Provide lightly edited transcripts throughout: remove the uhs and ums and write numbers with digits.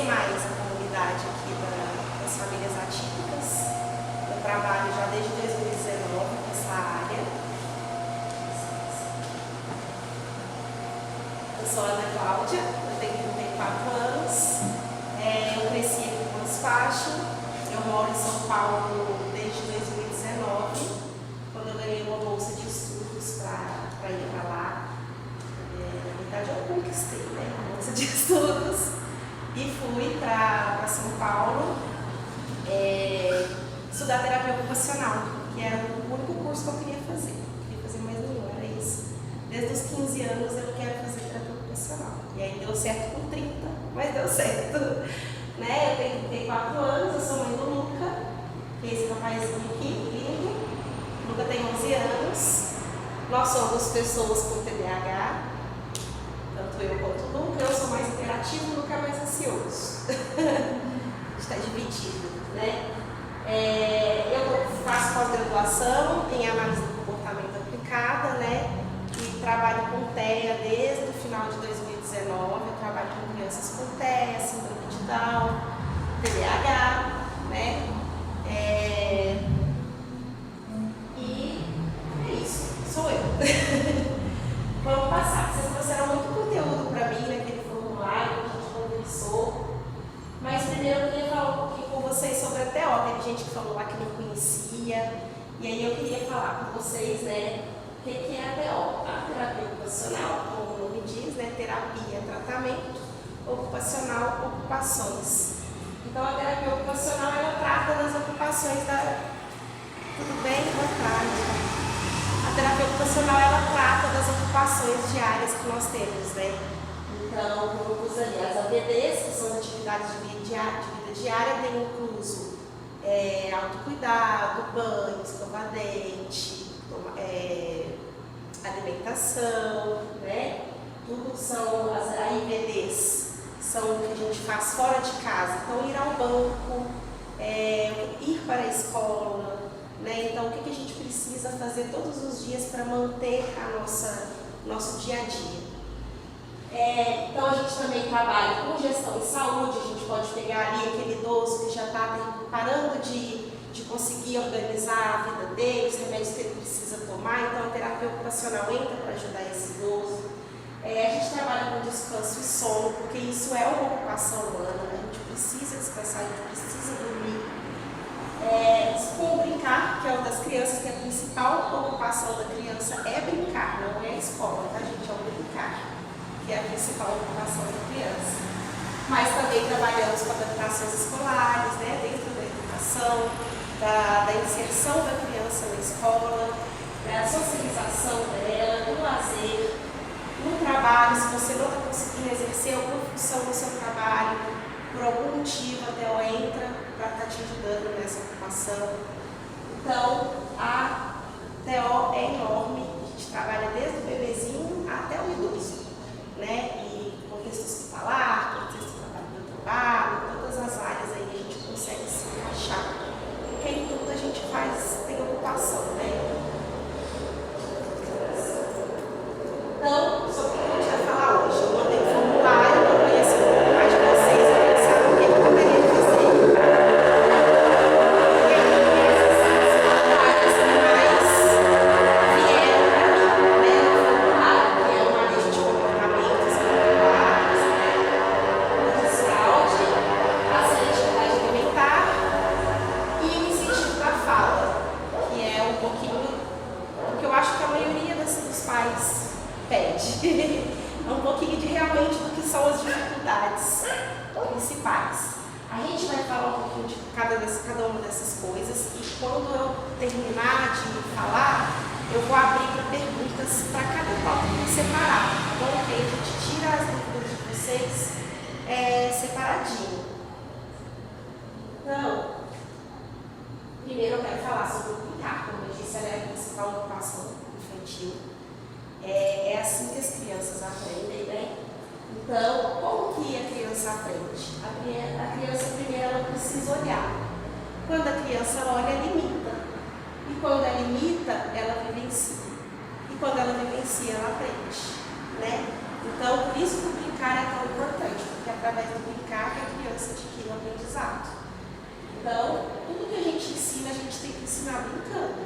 mais a comunidade aqui das famílias atípicas. Eu trabalho já desde 2019 nessa área. Eu sou a Ana Cláudia, eu tenho 34 anos. Eu cresci aqui em Bonifácio. Eu moro em São Paulo desde 2019, quando eu ganhei uma bolsa de estudos para ir para lá. Na verdade, eu conquistei, né, a bolsa de estudos e fui para São Paulo estudar terapia ocupacional, que era o único curso que eu queria fazer. Não queria fazer mais nenhum, era isso. Desde os 15 anos eu quero fazer terapia ocupacional. E aí deu certo com 30, mas deu certo. Né? Eu tenho 34 anos, eu sou mãe do Luca, que é esse rapazinho aqui, lindo. O Luca tem 11 anos. Nós somos pessoas com TDAH, tanto eu quanto o Luca. Eu sou mais interativo, o Luca é mais ansioso. A gente está dividido, né? Eu faço pós-graduação em análise do comportamento aplicada, né? E trabalho com TEA desde o final de 2019. Eu trabalho com crianças com TEA, síndrome de Down, TDAH, né? E é isso, sou eu. Vamos passar. Vocês trouxeram muito conteúdo para mim naquele formulário que a gente conversou. Mas primeiro eu queria falar um pouquinho com vocês sobre a TO. Teve gente que falou lá que não conhecia. E aí eu queria falar com vocês, né, o que é a TO? A terapia ocupacional, como o nome diz, né, terapia, tratamento ocupacional, ocupações. Então a terapia ocupacional, ela trata das ocupações da... Tudo bem? Boa tarde. A terapia ocupacional, ela trata das ocupações diárias que nós temos, né? Então, grupos ali, as ABDs, que são as atividades de vida diária, tem incluso autocuidado, banho, escovar dente, alimentação, né? Tudo são as AIVDs, são o que a gente faz fora de casa. Então, ir ao banco, ir para a escola, né? Então, o que a gente precisa fazer todos os dias para manter nosso dia a dia. Então a gente também trabalha com gestão em saúde. A gente pode pegar ali aquele idoso que já está parando de conseguir organizar a vida dele, os remédios que ele precisa tomar. Então a terapia ocupacional entra para ajudar esse idoso. A gente trabalha com descanso e sono, porque isso é uma ocupação humana, né? A gente precisa descansar, a gente precisa dormir. Com brincar, que é uma das crianças, que a principal ocupação da criança é brincar, não é a escola, tá, gente? É o brincar, que é a principal ocupação da criança. Mas também trabalhamos com adaptações escolares, né, dentro da educação, da inserção da criança na escola, da socialização dela, do lazer, no trabalho. Se você não está conseguindo exercer alguma função no seu trabalho, por algum motivo a TO entra para estar te ajudando nessa ocupação. Então, a TO é enorme, a gente trabalha desde o bebezinho até o idoso, né? E contexto hospitalar, contexto do trabalho, todas as áreas aí a gente consegue se encaixar. Porque em tudo a gente tem ocupação, né? Então, sobre o que a gente vai falar hoje, eu mandei um formulário para conhecer um pouco mais de vocês, para pensar no que eu poderia fazer. E aí, essas formulários mais vieram para mim, né? No formulário, que é uma lista de comportamentos regulares, né? Fraude, a seletividade alimentar e o incentivo da fala, que é um pouquinho do que eu acho que a maioria dos pais pede. É um pouquinho realmente do que são as dificuldades principais. A gente vai falar um pouquinho de cada uma dessas coisas e quando eu terminar de falar, eu vou abrir para perguntas para cada tópico separado, tá bom? Que aí a gente tira as dúvidas de vocês separadinho. Então, primeiro eu quero falar sobre o brincar. Como eu disse, ela é a principal ocupação infantil. É assim que as crianças aprendem, né? Então, como que a criança aprende? A criança primeiro ela precisa olhar. Quando a criança olha, ela imita. E quando ela imita, ela vivencia. E quando ela vivencia, ela aprende, né? Então, por isso que o brincar é tão importante, porque através do brincar que a criança criança adquire o aprendizado. Então, tudo que a gente ensina, a gente tem que ensinar brincando,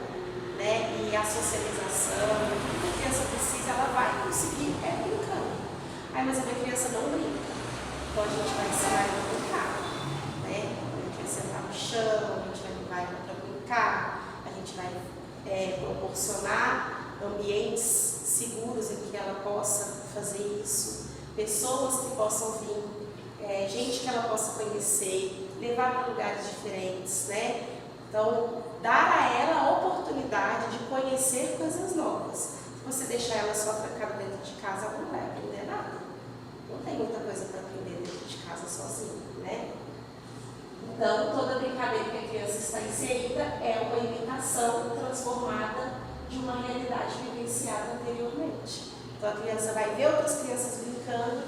né? E a socialização, tudo que a criança precisa, ela vai conseguir brincando. Aí, mas a minha criança não brinca. Então, a gente vai ensinar ela a brincar, né? A gente vai sentar no chão, a gente vai para brincar, a gente vai proporcionar ambientes seguros em que ela possa fazer isso, pessoas que possam vir, gente que ela possa conhecer, levar para lugares diferentes, né? Então, dar a ela a oportunidade de conhecer coisas novas. Se você deixar ela só trancada dentro de casa, ela não vai aprender nada. Não tem muita coisa para aprender dentro de casa sozinha, né? Então, toda brincadeira que a criança está inserida é uma imitação transformada de uma realidade vivenciada anteriormente. Então, a criança vai ver outras crianças brincando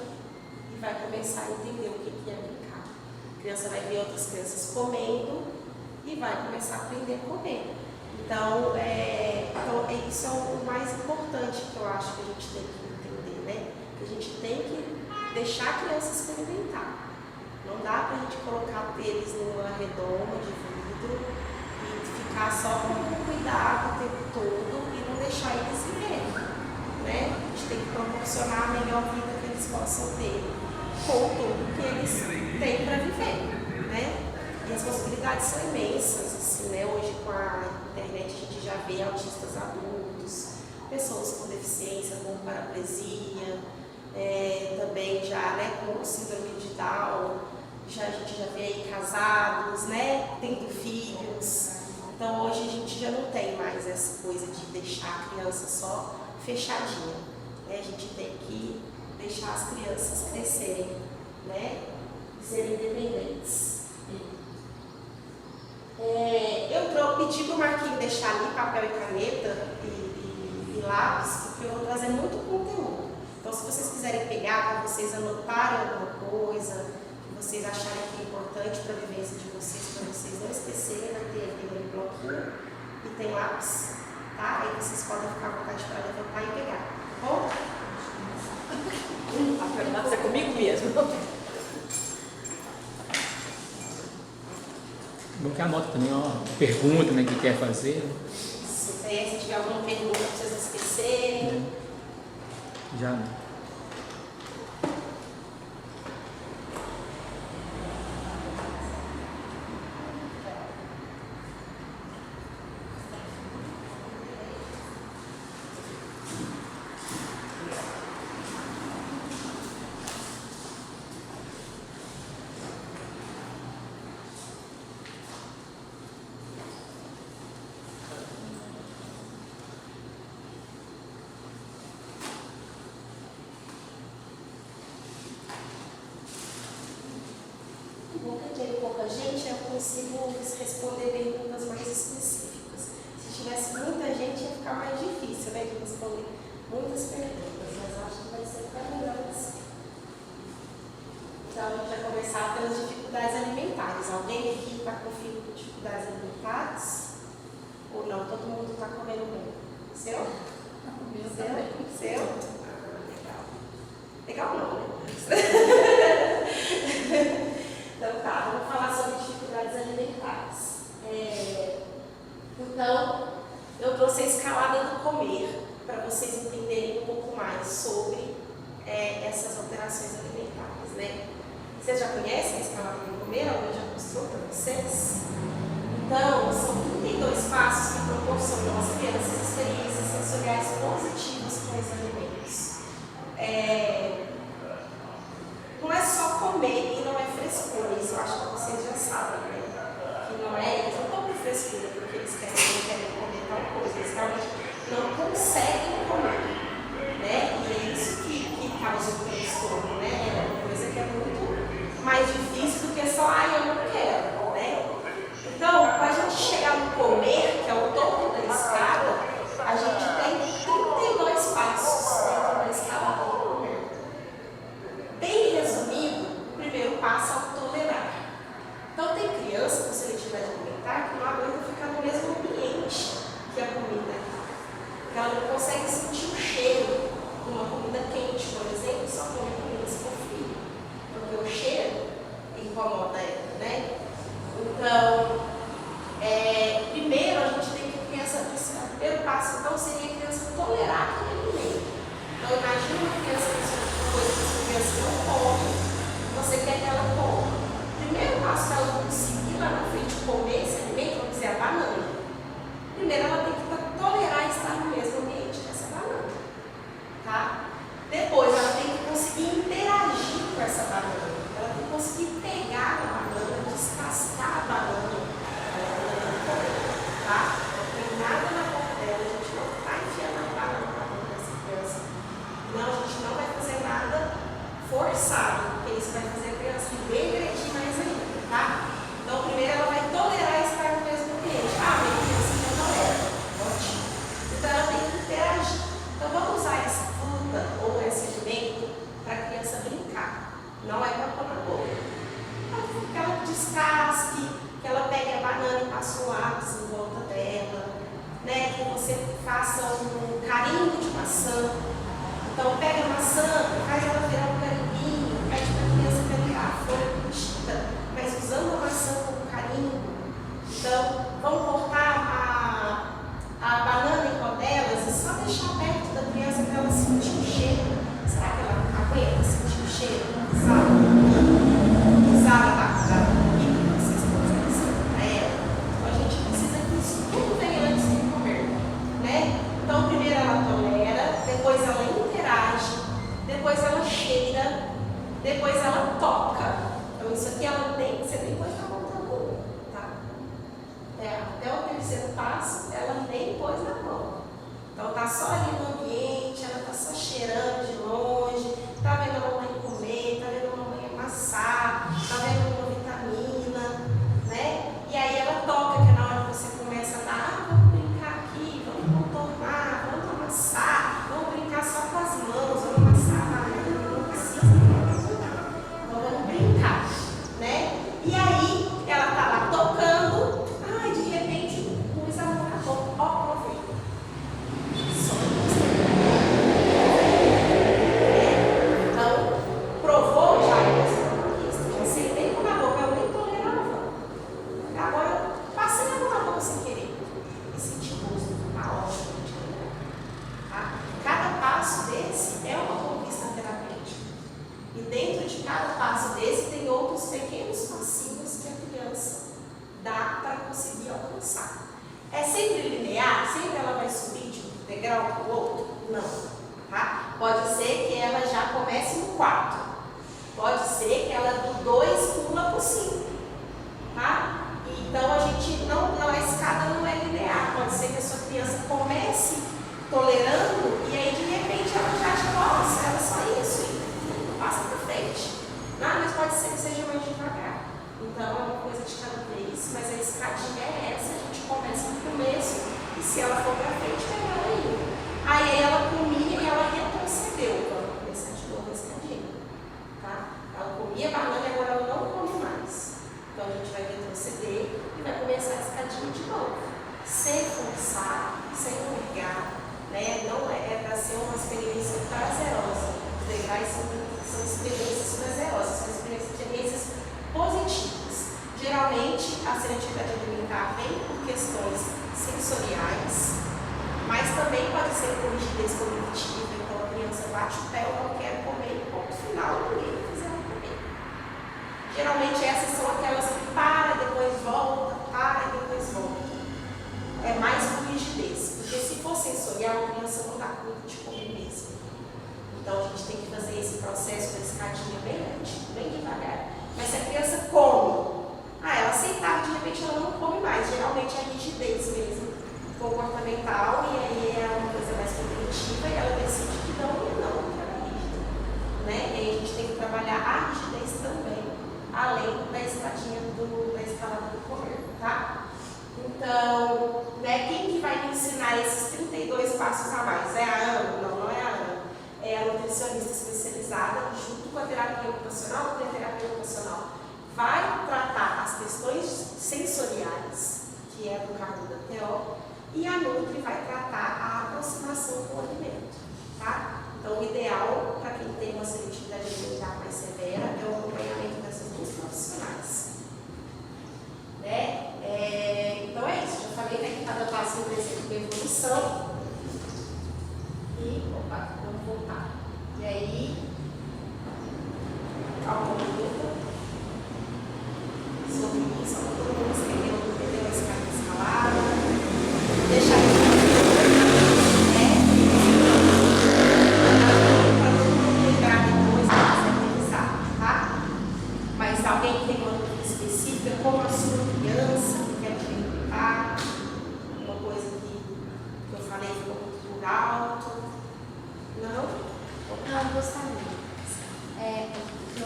e vai começar a entender o que é brincar. A criança vai ver outras crianças comendo e vai começar a aprender a comer. Então, isso é o mais importante que eu acho que a gente tem que entender, né? Que a gente tem que deixar a criança experimentar. Não dá para a gente colocar eles numa redoma de vidro e ficar só com cuidado o tempo todo e não deixar eles viverem, né? A gente tem que proporcionar a melhor vida que eles possam ter com tudo que eles têm para viver, né? E as possibilidades são imensas, assim, né? Hoje com a internet a gente já vê autistas adultos, pessoas com deficiência, com paraplesia, também já, né, com síndrome de Down. A gente já vê aí casados, né, tendo filhos. Então hoje a gente já não tem mais essa coisa de deixar a criança só fechadinha, né? A gente tem que deixar as crianças crescerem, né, e serem independentes. Eu pedi para o Marquinhos deixar ali papel e caneta e lápis, porque eu vou trazer muito conteúdo. Então se vocês quiserem pegar para vocês anotarem alguma coisa, vocês acharem que é importante para a vivência de vocês, para vocês não esquecerem, vai ter aqui no bloquinho e tem lápis, tá? Aí vocês podem ficar à vontade para levantar e pegar, tá bom? A pergunta é comigo mesmo. Bom que anota também uma pergunta, né, que quer fazer. Se tiver alguma pergunta para vocês não esquecerem. Já. Pouca gente, eu consigo responder perguntas mais específicas. Se tivesse muita gente, ia ficar mais difícil, né, de responder muitas perguntas, mas eu acho que vai ser até melhor assim. Então, a gente vai começar pelas dificuldades alimentares. Alguém aqui está com filho com dificuldades alimentares? Ou não? Todo mundo está comendo bem? Seu? Seu? Legal não, né? Então tá, vamos falar sobre dificuldades alimentares. Então, eu trouxe a escalada do comer para vocês entenderem um pouco mais sobre essas alterações alimentares, né? Vocês já conhecem a escalada do comer? Alguém já mostrou para vocês? Então, são 32 passos que proporcionam às crianças experiências sensoriais positivas com os alimentos. Não é só comer e não é frescura, isso eu acho que vocês já sabem, né? Que não é, eles não estão com frescura porque eles querem comer tal coisa, eles realmente não conseguem comer, né? E é isso que causa o transtorno, né? É uma coisa que é muito mais difícil do que só, eu não quero, né? Então, para a gente chegar no comer, que é o topo da escada, a gente tem 32 passos dentro da escada do comer. Bem resumido, o primeiro passo é o tolerar. Então, tem criança com seletividade alimentar que não aguenta ficar no mesmo ambiente que a comida. Ela não consegue sentir o cheiro de uma comida quente, por exemplo, só come comida se for frio. Porque o cheiro, incomoda ela, né? Então, primeiro a gente tem que criança, o primeiro passo então seria a criança tolerar aquele alimento. Então, imagina uma criança que coisa que essa criança não come, você quer que ela coma. O primeiro passo para ela conseguir lá na frente comer esse alimento, vamos dizer, a banana. Primeiro ela tem que tolerar estar no mesmo ambiente que essa banana. Tá? Depois ela tem que conseguir interagir com essa banana. Ela tem que conseguir pegar a banana, descascar a banana. Tá? Não tem nada na boca dela, a gente não está enfiando a banana na boca dessa criança. Não, a gente não vai fazer nada forçado, porque isso vai fazer a criança regredir mais ainda, tá? Então, primeiro ela vai tolerar estar no mesmo ambiente. Ah, minha criança já tolera. Ótimo. Então, ela tem que interagir. Então, vamos usar essa fruta ou esse alimento para a criança brincar. Não é para pôr na boca. Que ela descasque, que ela pegue a banana e passe o lápis em volta dela, né? Que você faça um carimbo de maçã. Então, pega a maçã, faz ela virar um carimbinho, pede para a criança pegar a folha curtida, mas usando a maçã como carimbo. Então, vamos cortar a banana em rodelas e só deixar perto da criança para ela sentir o cheiro. Será que ela aguenta sentir o cheiro? Sabe da comida que vocês estão oferecendo para ela? Então, a gente precisa que isso tudo venha antes de comer, né? Então, primeiro ela tolera, depois ela interage, depois ela cheira, depois ela toca. Então, isso aqui você nem pode estar montando boca, tá? Até o terceiro passo, ela nem pôs na mão. Então, tá só ali no ambiente, ela tá só cheirando de longe, tá vendo a mamãe comer, tá vendo a mamãe amassar, tá vendo uma vitamina, né? E aí ela toca, que é na hora que você começa a dar, vamos brincar aqui, vamos contornar, vamos amassar, vamos brincar só com as mãos, vamos amassar, não precisa, então vamos brincar, né? E aí ela tá lá tocando, de repente pus a mão na boca, provei. Só então, provou já eu sentei com a boca, eu nem tolerava. Agora, passei a mão na boca sem querer. E senti gosto, uma hora. Tá? Cada passo desse é uma conquista terapêutica. E dentro de cada passo desse tem outros pequenos passinhos que a criança dá para conseguir alcançar. É sempre linear? Sempre ela vai subir de um degrau para o outro? Não. Tá? Pode ser que ela já comece no 4. Pode ser que ela do 2 pula para o 5. Tá? Então a gente a escada não é linear. Pode ser que a sua criança comece tolerando e aí de repente ela já acha, nossa, era só isso e passa para frente. Mas pode ser que seja mais devagar. Então é uma coisa de cada vez, mas a escadinha é essa, a gente começa no começo e se ela for para frente, é melhor ainda. Aí ela comia e ela retrocedeu. Então, ela começar de novo a escadinha. Tá? Ela comia banana e agora ela não come mais. Então, a gente vai retroceder e vai começar a escadinha de novo. Sem forçar, sem obrigar. Né? Não é para ser uma experiência prazerosa. Os legais são experiências prazerosas, são experiências positivas. Geralmente, a seletividade alimentar vem por questões sensoriais, mas também pode ser por rigidez cognitiva. Então a criança bate o pé, eu não quero comer, ponto final, ninguém quiser comer. Geralmente essas são aquelas que para, depois volta, para e depois volta. É mais por rigidez, porque se for sensorial, a criança não dá conta de comer mesmo. Então a gente tem que fazer esse processo da escadinha bem lento, bem devagar. Mas se a criança come, ela aceitar, de repente ela não come mais, geralmente é a rigidez mesmo. Comportamental, e aí é uma coisa mais cognitiva e ela decide que não e não, que ela é rígida. Né? E aí a gente tem que trabalhar a rigidez também, além da escadinha da escalada do comer, tá? Então, quem que vai me ensinar esses 32 passos a mais? É a Ana? Não é a Ana. É a nutricionista especializada, junto com a terapia ocupacional, porque a terapia ocupacional vai tratar as questões sensoriais, que é do cargo da TO, e a Nutri vai tratar a aproximação com o alimento, tá? Então, o ideal para quem tem uma seletividade alimentar mais severa é o acompanhamento dessas duas profissionais.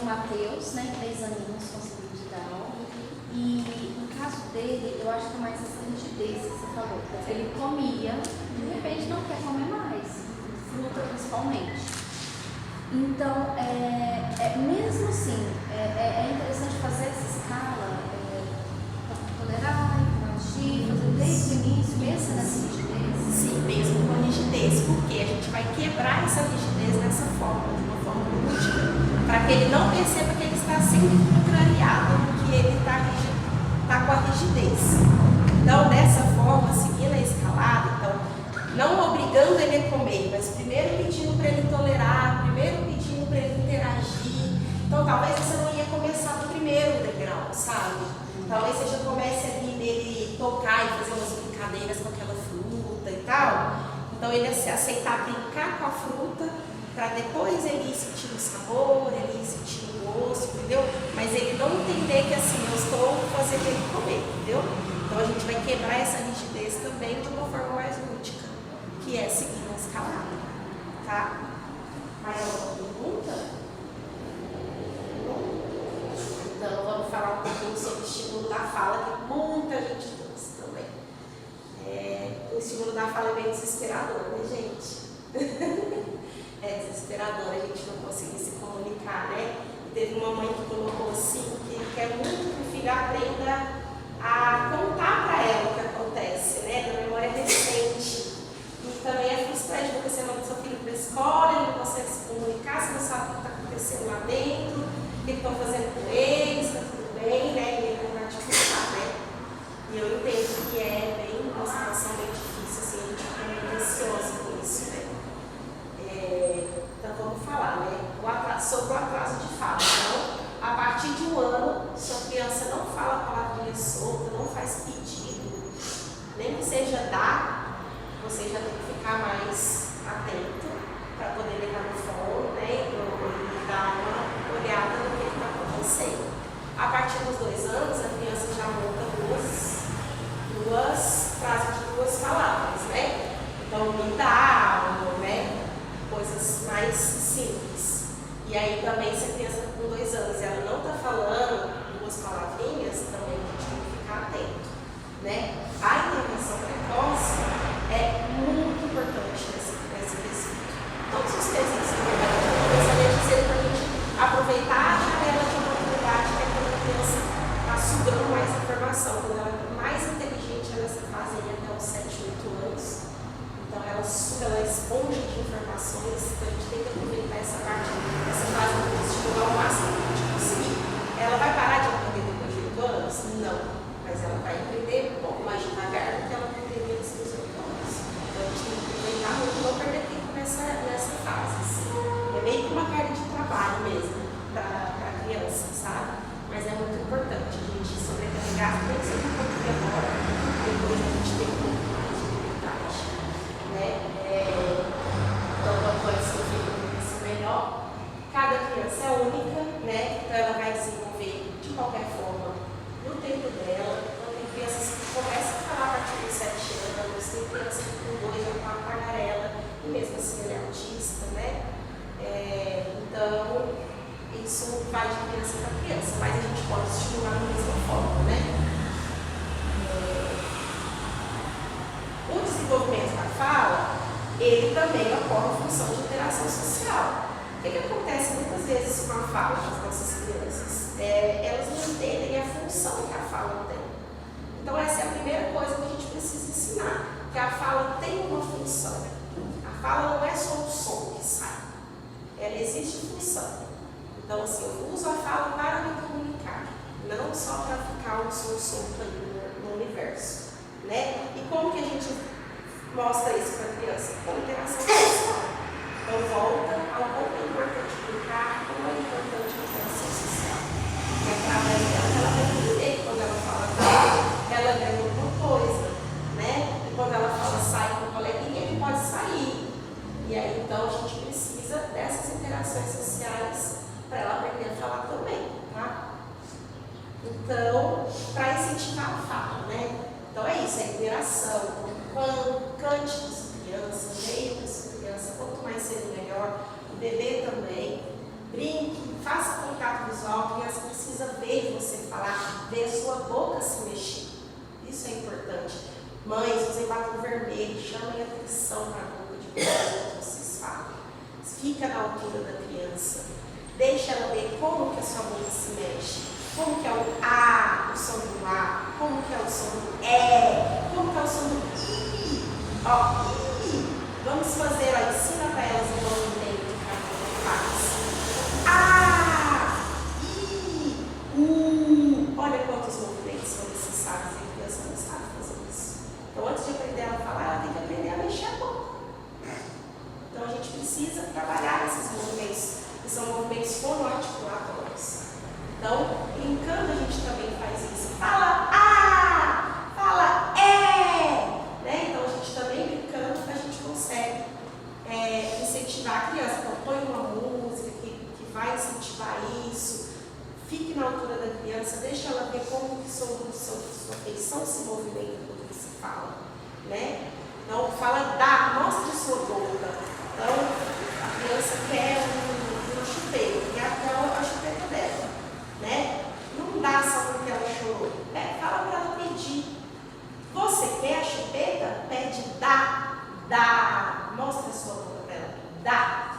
Matheus, né, 3 aninhos com síndrome de Down. E no caso dele, eu acho que é mais essa rigidez que você falou. Ele comia, de repente não quer comer mais, fruta principalmente. Então, mesmo assim, é interessante fazer essa escala para tolerar, corrigir, fazer desde o início, mesmo nessa rigidez. Sim, mesmo com rigidez, porque a gente vai quebrar essa rigidez dessa forma, de uma forma lúdica, para que ele não perceba que ele está sendo contrariado, que ele está com a rigidez. Então, dessa forma, seguindo a escalada, então, não obrigando ele a comer, mas primeiro pedindo para ele tolerar, primeiro pedindo para ele interagir. Então, talvez você não ia começar do primeiro degrau, sabe? Talvez você já comece ali nele tocar e fazer umas brincadeiras com aquela fruta e tal. Então, ele se aceitar brincar com a fruta, para depois ele ir sentindo o sabor, ele ir sentindo o gosto, entendeu? Mas ele não entender que assim, eu estou fazendo ele comer, entendeu? Então, a gente vai quebrar essa rigidez também de uma forma mais lúdica, que é seguindo a escalada, tá? Mais alguma pergunta? Então, vamos falar um pouquinho sobre o estímulo da fala, que muita gente trouxe também. O estímulo da fala é bem desesperador, né, gente? É desesperador a gente não conseguir se comunicar, né? E teve uma mãe que colocou assim, que quer muito que o filho aprenda a contar para ela o que acontece, né? Da memória recente. E também é frustrante porque você manda seu filho para a escola, ele não consegue se comunicar, você não sabe o que está acontecendo lá dentro, o que estão fazendo com eles, está tudo bem, né? E ele não vai te contar, né? E eu entendo que é bem uma situação bem difícil, assim, a gente fica meio ansiosa com isso, né? Então vamos falar, né? Sobre o atraso de fala. Então, a partir de 1 ano, se a criança não fala palavrinha solta, não faz pedido, nem que seja dar, você já tem que ficar mais atento para poder levar no fone, né? E dar uma olhada no que está acontecendo. A partir dos 2 anos, a criança já monta duas frases de 2 palavras, né? Então, me dá, né? Coisas mais simples. E aí também, se a criança está com 2 anos e ela não está falando 2 palavrinhas, também a gente tem que ficar atento, né? A intervenção precoce é muito importante nesse quesito. Todos os quesitos que eu gostaria de dizer para a gente aproveitar a janela de oportunidade, que é quando a criança está sugando mais informação, quando ela é mais inteligente nessa fase aí até os 7, 8 anos. Então ela suga, ela é esponja de informações, então a gente tem que aproveitar essa parte, essa fase do estimular ao máximo que a gente conseguir. Ela vai parar de aprender depois de 8 anos? Não. Mas ela vai aprender um pouco mais devagar do que ela aprenderia antes dos 8 anos. Então a gente tem que aproveitar muito, não perder tempo nessa fase. Assim. É meio que uma carga de trabalho mesmo para a criança, sabe? Mas é muito importante a gente sobrecarregar, nem que seja um pouco agora, depois a gente tem um pouco mais de liberdade. Né? Então, quando seu filho conhecer melhor, cada criança é única, né? Então ela vai desenvolver de qualquer forma no tempo dela. Então, tem crianças que começam a falar a partir dos 7 anos, tem crianças que com 2 já falam tagarela, e mesmo assim ele é autista, né? Então, isso vai de criança para criança, mas a gente pode estimular da mesma forma, né? O desenvolvimento da fala, ele também ocorre em função de interação social. O que acontece muitas vezes com a fala das nossas crianças? Elas não entendem a função que a fala tem. Então essa é a primeira coisa que a gente precisa ensinar, que a fala tem uma função. A fala não é só um som que sai, ela existe função. Então assim, eu uso a fala para me comunicar, não só para ficar um som solto aí no universo. Né? E como que a gente mostra isso para a criança? Com interação social. Então, volta ao como é importante brincar, como é importante a interação social. E através dela, ela vai entender que quando ela fala ela ganha alguma coisa, né? E quando ela fala sai com o coleguinha, ele pode sair. E aí, então, a gente precisa dessas interações sociais para ela aprender a falar também, tá? Então, para incentivar a fala, né? Então é isso, é interação. Quando cante com sua criança, leia com sua criança, quanto mais cedo melhor. O bebê também. Brinque, faça contato visual, a criança precisa ver você falar, ver a sua boca se mexer. Isso é importante. Mães, usem batom vermelho, chamem atenção para a boca de vocês quando vocês falam. Fica na altura da criança. Deixa ela ver como que a sua boca se mexe. Como que é o A, o som do A, como que é o som do E, como que é o som do I. Ó, I. Vamos fazer, ó, ensina para elas o movimento que a boca faz. A, I, U. Olha quantos movimentos são necessários e a criança não sabe fazer isso. Então, antes de aprender a falar, ela tem que aprender a mexer a boca. Então, a gente precisa trabalhar esses movimentos, que são movimentos fonoarticulatórios. Então, brincando, a gente também faz isso. Fala A, fala E. Né? Então, a gente também brincando, a gente consegue incentivar a criança. Então, põe uma música que vai incentivar isso. Fique na altura da criança, deixa ela ver como que sua feição se movimenta quando você fala. Né? Então, fala dá, mostre sua boca. Então, a criança quer uma chupeta, quer a chupeta dela. Né? Não dá só porque ela chorou. Fala para ela pedir. Você quer a chupeta? Pede dá, dá. Mostra a sua boca para ela. Dá.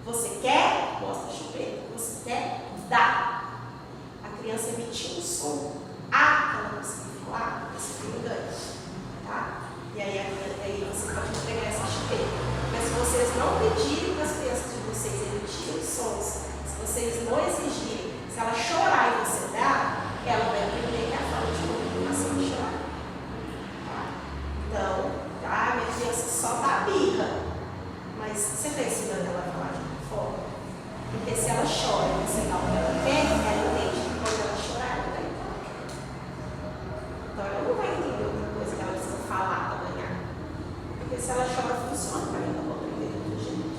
Você quer? Mostra a chupeta. Você quer? Dá. A criança emitiu um som. A que ela conseguiu falar, você tem um ganho. Tá? E aí você pode pegar essa chupeta. Mas se vocês não pedirem para as crianças de vocês emitirem sons, se vocês não exigirem, se ela chorar e você dá, ela vai aprender que é a falta de comunicação de chorar. Tá? Então, minha criança só dá birra. Mas você está ensinando ela a falar de uma forma? Porque se ela chora e você dá o que ela quer, ela entende que quando ela chorar, ela vai entender. Então, ela não vai entender outra coisa que ela precisa falar para ganhar. Porque se ela chora, funciona para mim, eu vou aprender de outro jeito.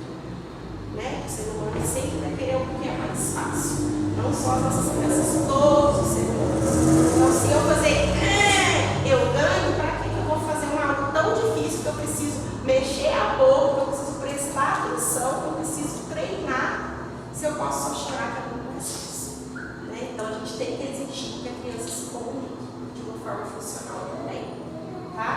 Né? O ser humano sempre vai querer o que é mais fácil. Não só as nossas crianças, todos os seres humanos. Então, se eu fazer eu ganho, para que eu vou fazer algo tão difícil que eu preciso mexer a boca, que eu preciso prestar atenção, que eu preciso treinar, se eu posso só chorar que é muito mais fácil. Né? Então, a gente tem que exigir que a criança se comunique de uma forma funcional também. Tá?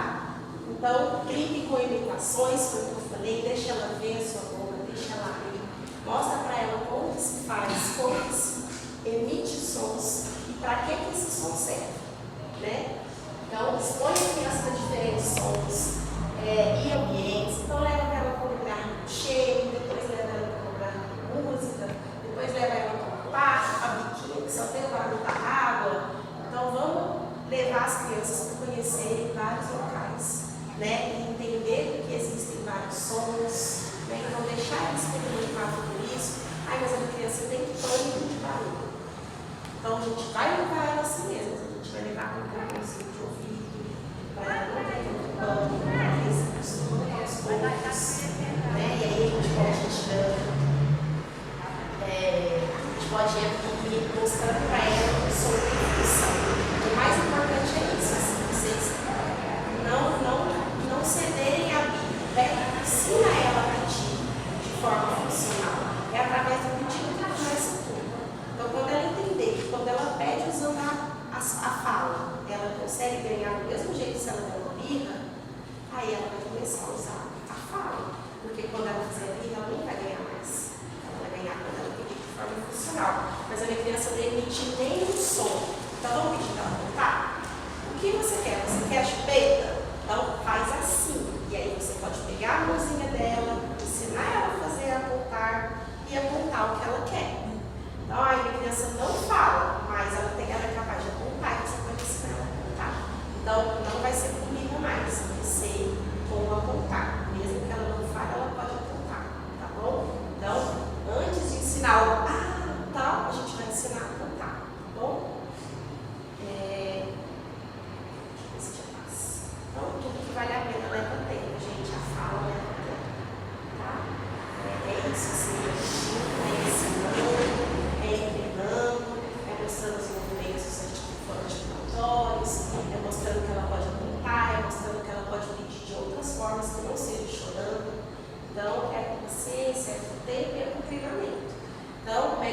Então, brinque com imitações, como eu falei, deixa ela ver a sua boca, deixa ela abrir. Mostra para ela como que se faz, como que se emite sons e para que esse som serve. Né? Então, expõe a criança a diferentes sons e ambientes. Então, leva ela para um lugar cheio, depois leva ela para um lugar de música, depois leva ela para um parque, a biquinha, que só tem o barulho da água. Então, vamos levar as crianças para conhecerem vários locais, né? E entender que existem vários sons. Né? Então, deixar eles experimentar tudo isso. Ai, mas a minha criança tem pânico de barulho. Então, a gente vai levar ela assim mesmo. A gente vai levar com um cartãozinho de ouvido, vai levar com um pânico, para que eles se acostumam aos poucos. Né? E aí, a gente pode ir mostrando para ela o som da função. O mais importante é isso, assim, vocês não cederem a Bíblia. Ensina ela a pedir de forma funcional. É através do pedido que começa tudo. Então, quando ela entender que quando ela pede usando a fala, ela consegue ganhar do mesmo jeito se ela der uma birra, aí ela vai começar a usar a fala. Porque quando ela fizer birra, ela não vai ganhar mais. Ela vai ganhar quando ela pedir de forma funcional. Mas a minha criança não emite nenhum som. Então, vamos pedir para ela contar? O que você quer? Você quer a chupeta? Então, faz assim. E aí você pode pegar a mãozinha dela, ensinar ela a fazer apontar e apontar o que ela quer. Então, a minha criança não fala, mas ela é capaz de apontar e você pode ensinar ela a apontar. Então, não vai ser comigo mais, vai ser com apontar. Mesmo que ela não fale, ela pode apontar, tá bom? Então, antes de ensinar o tal, a gente vai ensinar a apontar, tá bom? Deixa eu ver se já passa. Então, tudo que vale a pena leva tempo, gente. A fala leva tempo, tá? É isso, assim, é ensinando, é treinando, é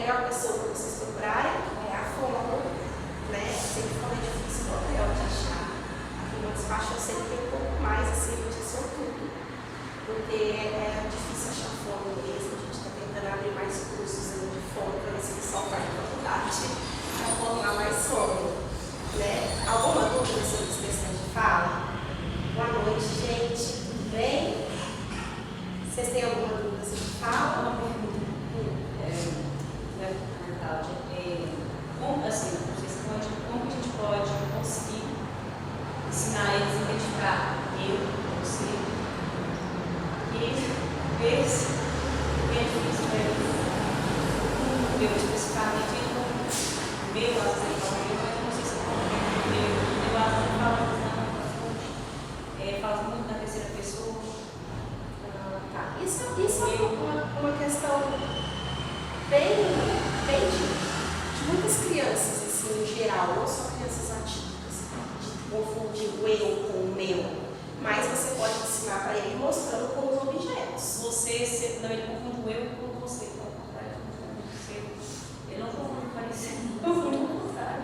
melhor pessoa para vocês procurarem é a fono, né? Sempre quando é difícil no hotel de achar. Aqui no despacho eu sempre tenho um pouco mais, assim, a gente é sortudo. Porque é difícil achar fono mesmo, a gente está tentando abrir mais cursos de fono para ver se o pessoal faz na faculdade, para formar mais fono, né? Alguma dúvida sobre expressão de fala? Boa noite, gente. Tudo bem? Vocês têm alguma dúvida sobre fala? Uma pergunta. Como, assim, como que a gente pode conseguir ensinar eles a identificar eu, você, e esse é difícil para eles. Eu especificamente, o meu, às vezes, fala meu, mas eu não sei se é o meu, às vezes, fala muito na terceira pessoa. Tá. Isso é uma questão bem de muitas crianças, assim, em geral, não só crianças atípicas, de confundir o eu com o meu, mas você pode ensinar para ele mostrando com os objetos. Não, ele confunde o eu com você, então, ao contrário, confunde você. Ele não confunde parecido, confunde o contrário.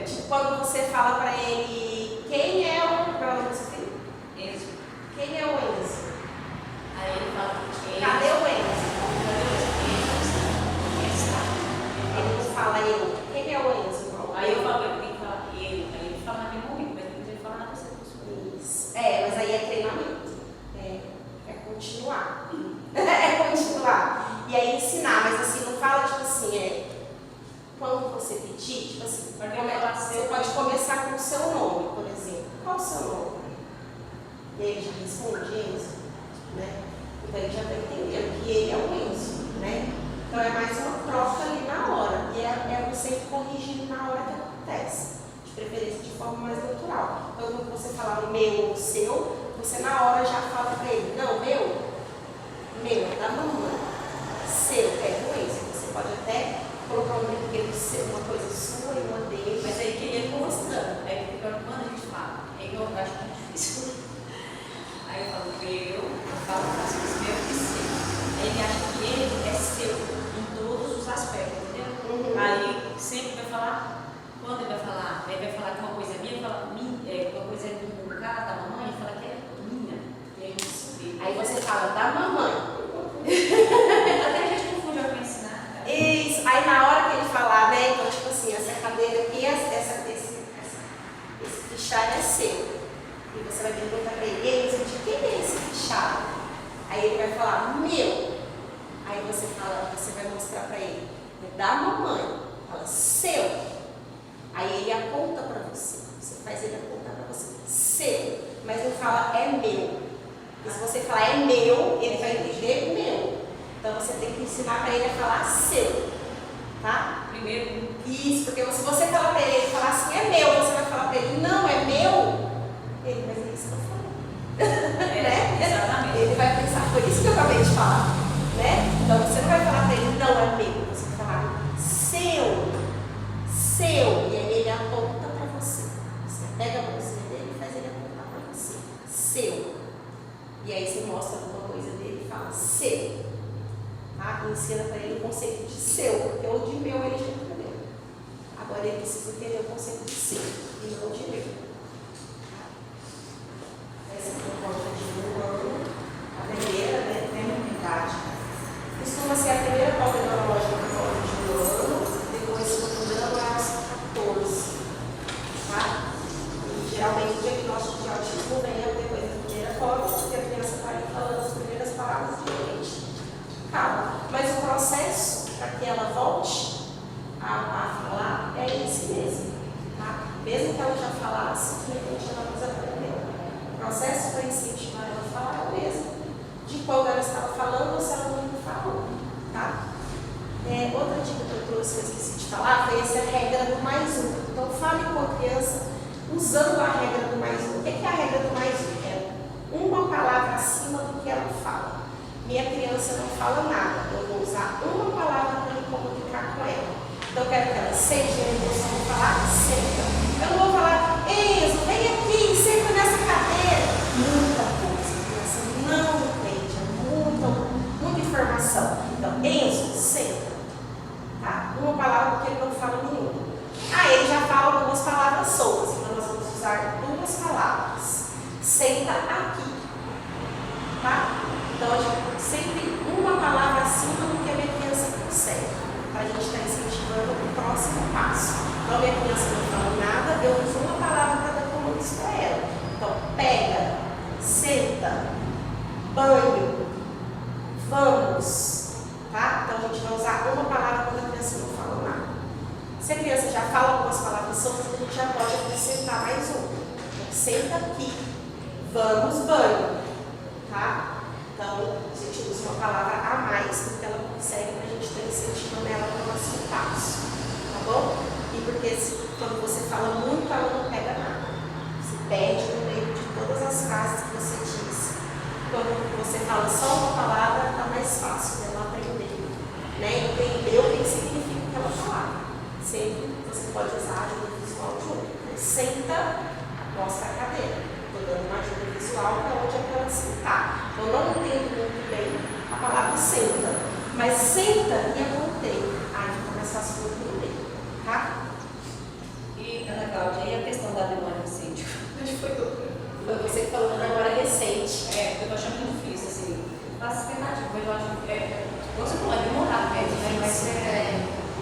Tipo, quando você fala para ele quem é o problema do seu filho? Enzo. Quem é o Enzo? Aí ele fala, Cadê o Enzo? Ele não fala eu. Quem é o Enzo, irmão? Aí eu falo, ele tem que falar ele. Aí ele fala na mesma momento, mas depois ele fala na terceira pessoa. Isso. Mas aí é treinamento. É continuar. É continuar. E aí ensinar, mas assim, não fala tipo assim, quando você pedir, tipo assim, você pode começar com o seu nome, por exemplo. Qual o seu nome? E ele já responde Enzo, né? Então ele já está entendendo que ele é o Enzo, né? Então é mais uma troca ali na hora. E é você corrigindo na hora que acontece. De preferência de forma mais natural. Então quando você falar o meu ou o seu, você na hora já fala para ele, não, meu é da mamãe. Seu é do Enzo. Você pode até colocar um brinquedo seu, uma coisa sua e uma dele, mas aí queria mostrando. Aí quando a gente fala, eu acho muito difícil. Aí eu falo eu falo as coisas meu e seu. Aí ele acha que ele é seu em todos os aspectos, entendeu? Aí sempre vai falar, quando ele vai falar que uma coisa é minha, ele fala uma coisa é minha, no caso da mamãe, ele fala que é minha. E aí eu sei. Aí você fala da mamãe. Até a gente confunde o que vai ensinar. Isso, aí na hora que ele falar, né? Então, tipo assim, essa cadeira aqui, esse fichário é seu. E você vai perguntar para ele, de quem é esse fichário? Aí ele vai falar, meu. Aí você vai mostrar para ele, é da mamãe. Fala, seu. Aí ele aponta para você. Você faz ele apontar para você, seu. Mas não fala, é meu. E se você falar, é meu, ele vai entender meu. Então você tem que ensinar para ele a falar seu. Tá? Primeiro. Isso, porque se você falar para ele falar assim, é meu, você vai falar para ele, não, é meu, ele vai dizer isso que eu falei. Né? Exatamente. Ele vai pensar, foi isso que eu acabei de falar. Né? Então você não vai falar para ele, não é meu, você vai falar seu, e aí ele aponta para você. Você pega a mãozinha dele e faz ele apontar para você. Seu. E aí você mostra alguma coisa dele e fala, seu. Tá? E ensina para ele o conceito de seu, porque o de meu ele já entendeu. Agora ele precisa entender o conceito de seu e não de meu. Tá? Essa é a proposta de um ano, a primeira, né? Idade. Costuma ser a primeira prova neurológica por volta de um ano, depois, se não me engano, é aos 14. Tá? E geralmente o diagnóstico de autismo vem depois da primeira prova, porque a criança está aí falando as primeiras palavras de leite. Calma, mas o processo para que ela volte a falar é esse mesmo, tá? Mesmo que ela já falasse, de repente ela desaprendeu. O processo para incentivar ela a falar é o mesmo, de quando ela estava falando ou se ela nunca falou, tá? Outra dica que eu trouxe, que eu esqueci de falar, foi essa regra do mais um. Então fale com a criança usando a regra do mais um. O que é a regra do mais um? É uma palavra acima do que ela fala. Minha criança não fala nada, eu vou usar uma palavra para me comunicar com ela. Então eu quero que ela sente, eu só vou falar senta. Eu não vou falar, Enzo, vem aqui, senta nessa cadeira. Muita coisa, a criança não entende, muita informação. Então, Enzo, senta. Então, a gente sempre uma palavra acima do que a minha criança consegue, para a gente estar incentivando o próximo passo. Então, a minha criança não fala nada, eu uso uma palavra para dar comandos para ela. Então, pega, senta, banho, vamos, tá? Então, a gente vai usar uma palavra quando a criança não fala nada. Se a criança já fala algumas palavras soltas, a gente já pode acrescentar mais uma. Então, senta aqui, vamos, banho, tá? Então, a gente usa uma palavra a mais do que ela consegue para a gente estar incentivando ela para o próximo passo, tá bom? E porque quando você fala muito, ela não pega nada. Você perde no meio de todas as frases que você diz. Quando você fala só uma palavra, está mais fácil dela aprender, né? Entender o que significa aquela palavra. Sempre você pode usar a ajuda visual junto. Então, senta, mostra a cadeira. Estou dando uma ajuda visual para onde é que ela sentar. Eu não entendo muito bem a palavra senta, mas senta e apontei. Aí fica mais fácil de entender, tá? E, Ana Cláudia, e a questão da memória recente? Onde foi outra? Foi você que falou da memória recente. Eu tô achando muito difícil, assim. Faço tentativa, mas eu acho que você não vai demorar mesmo, né?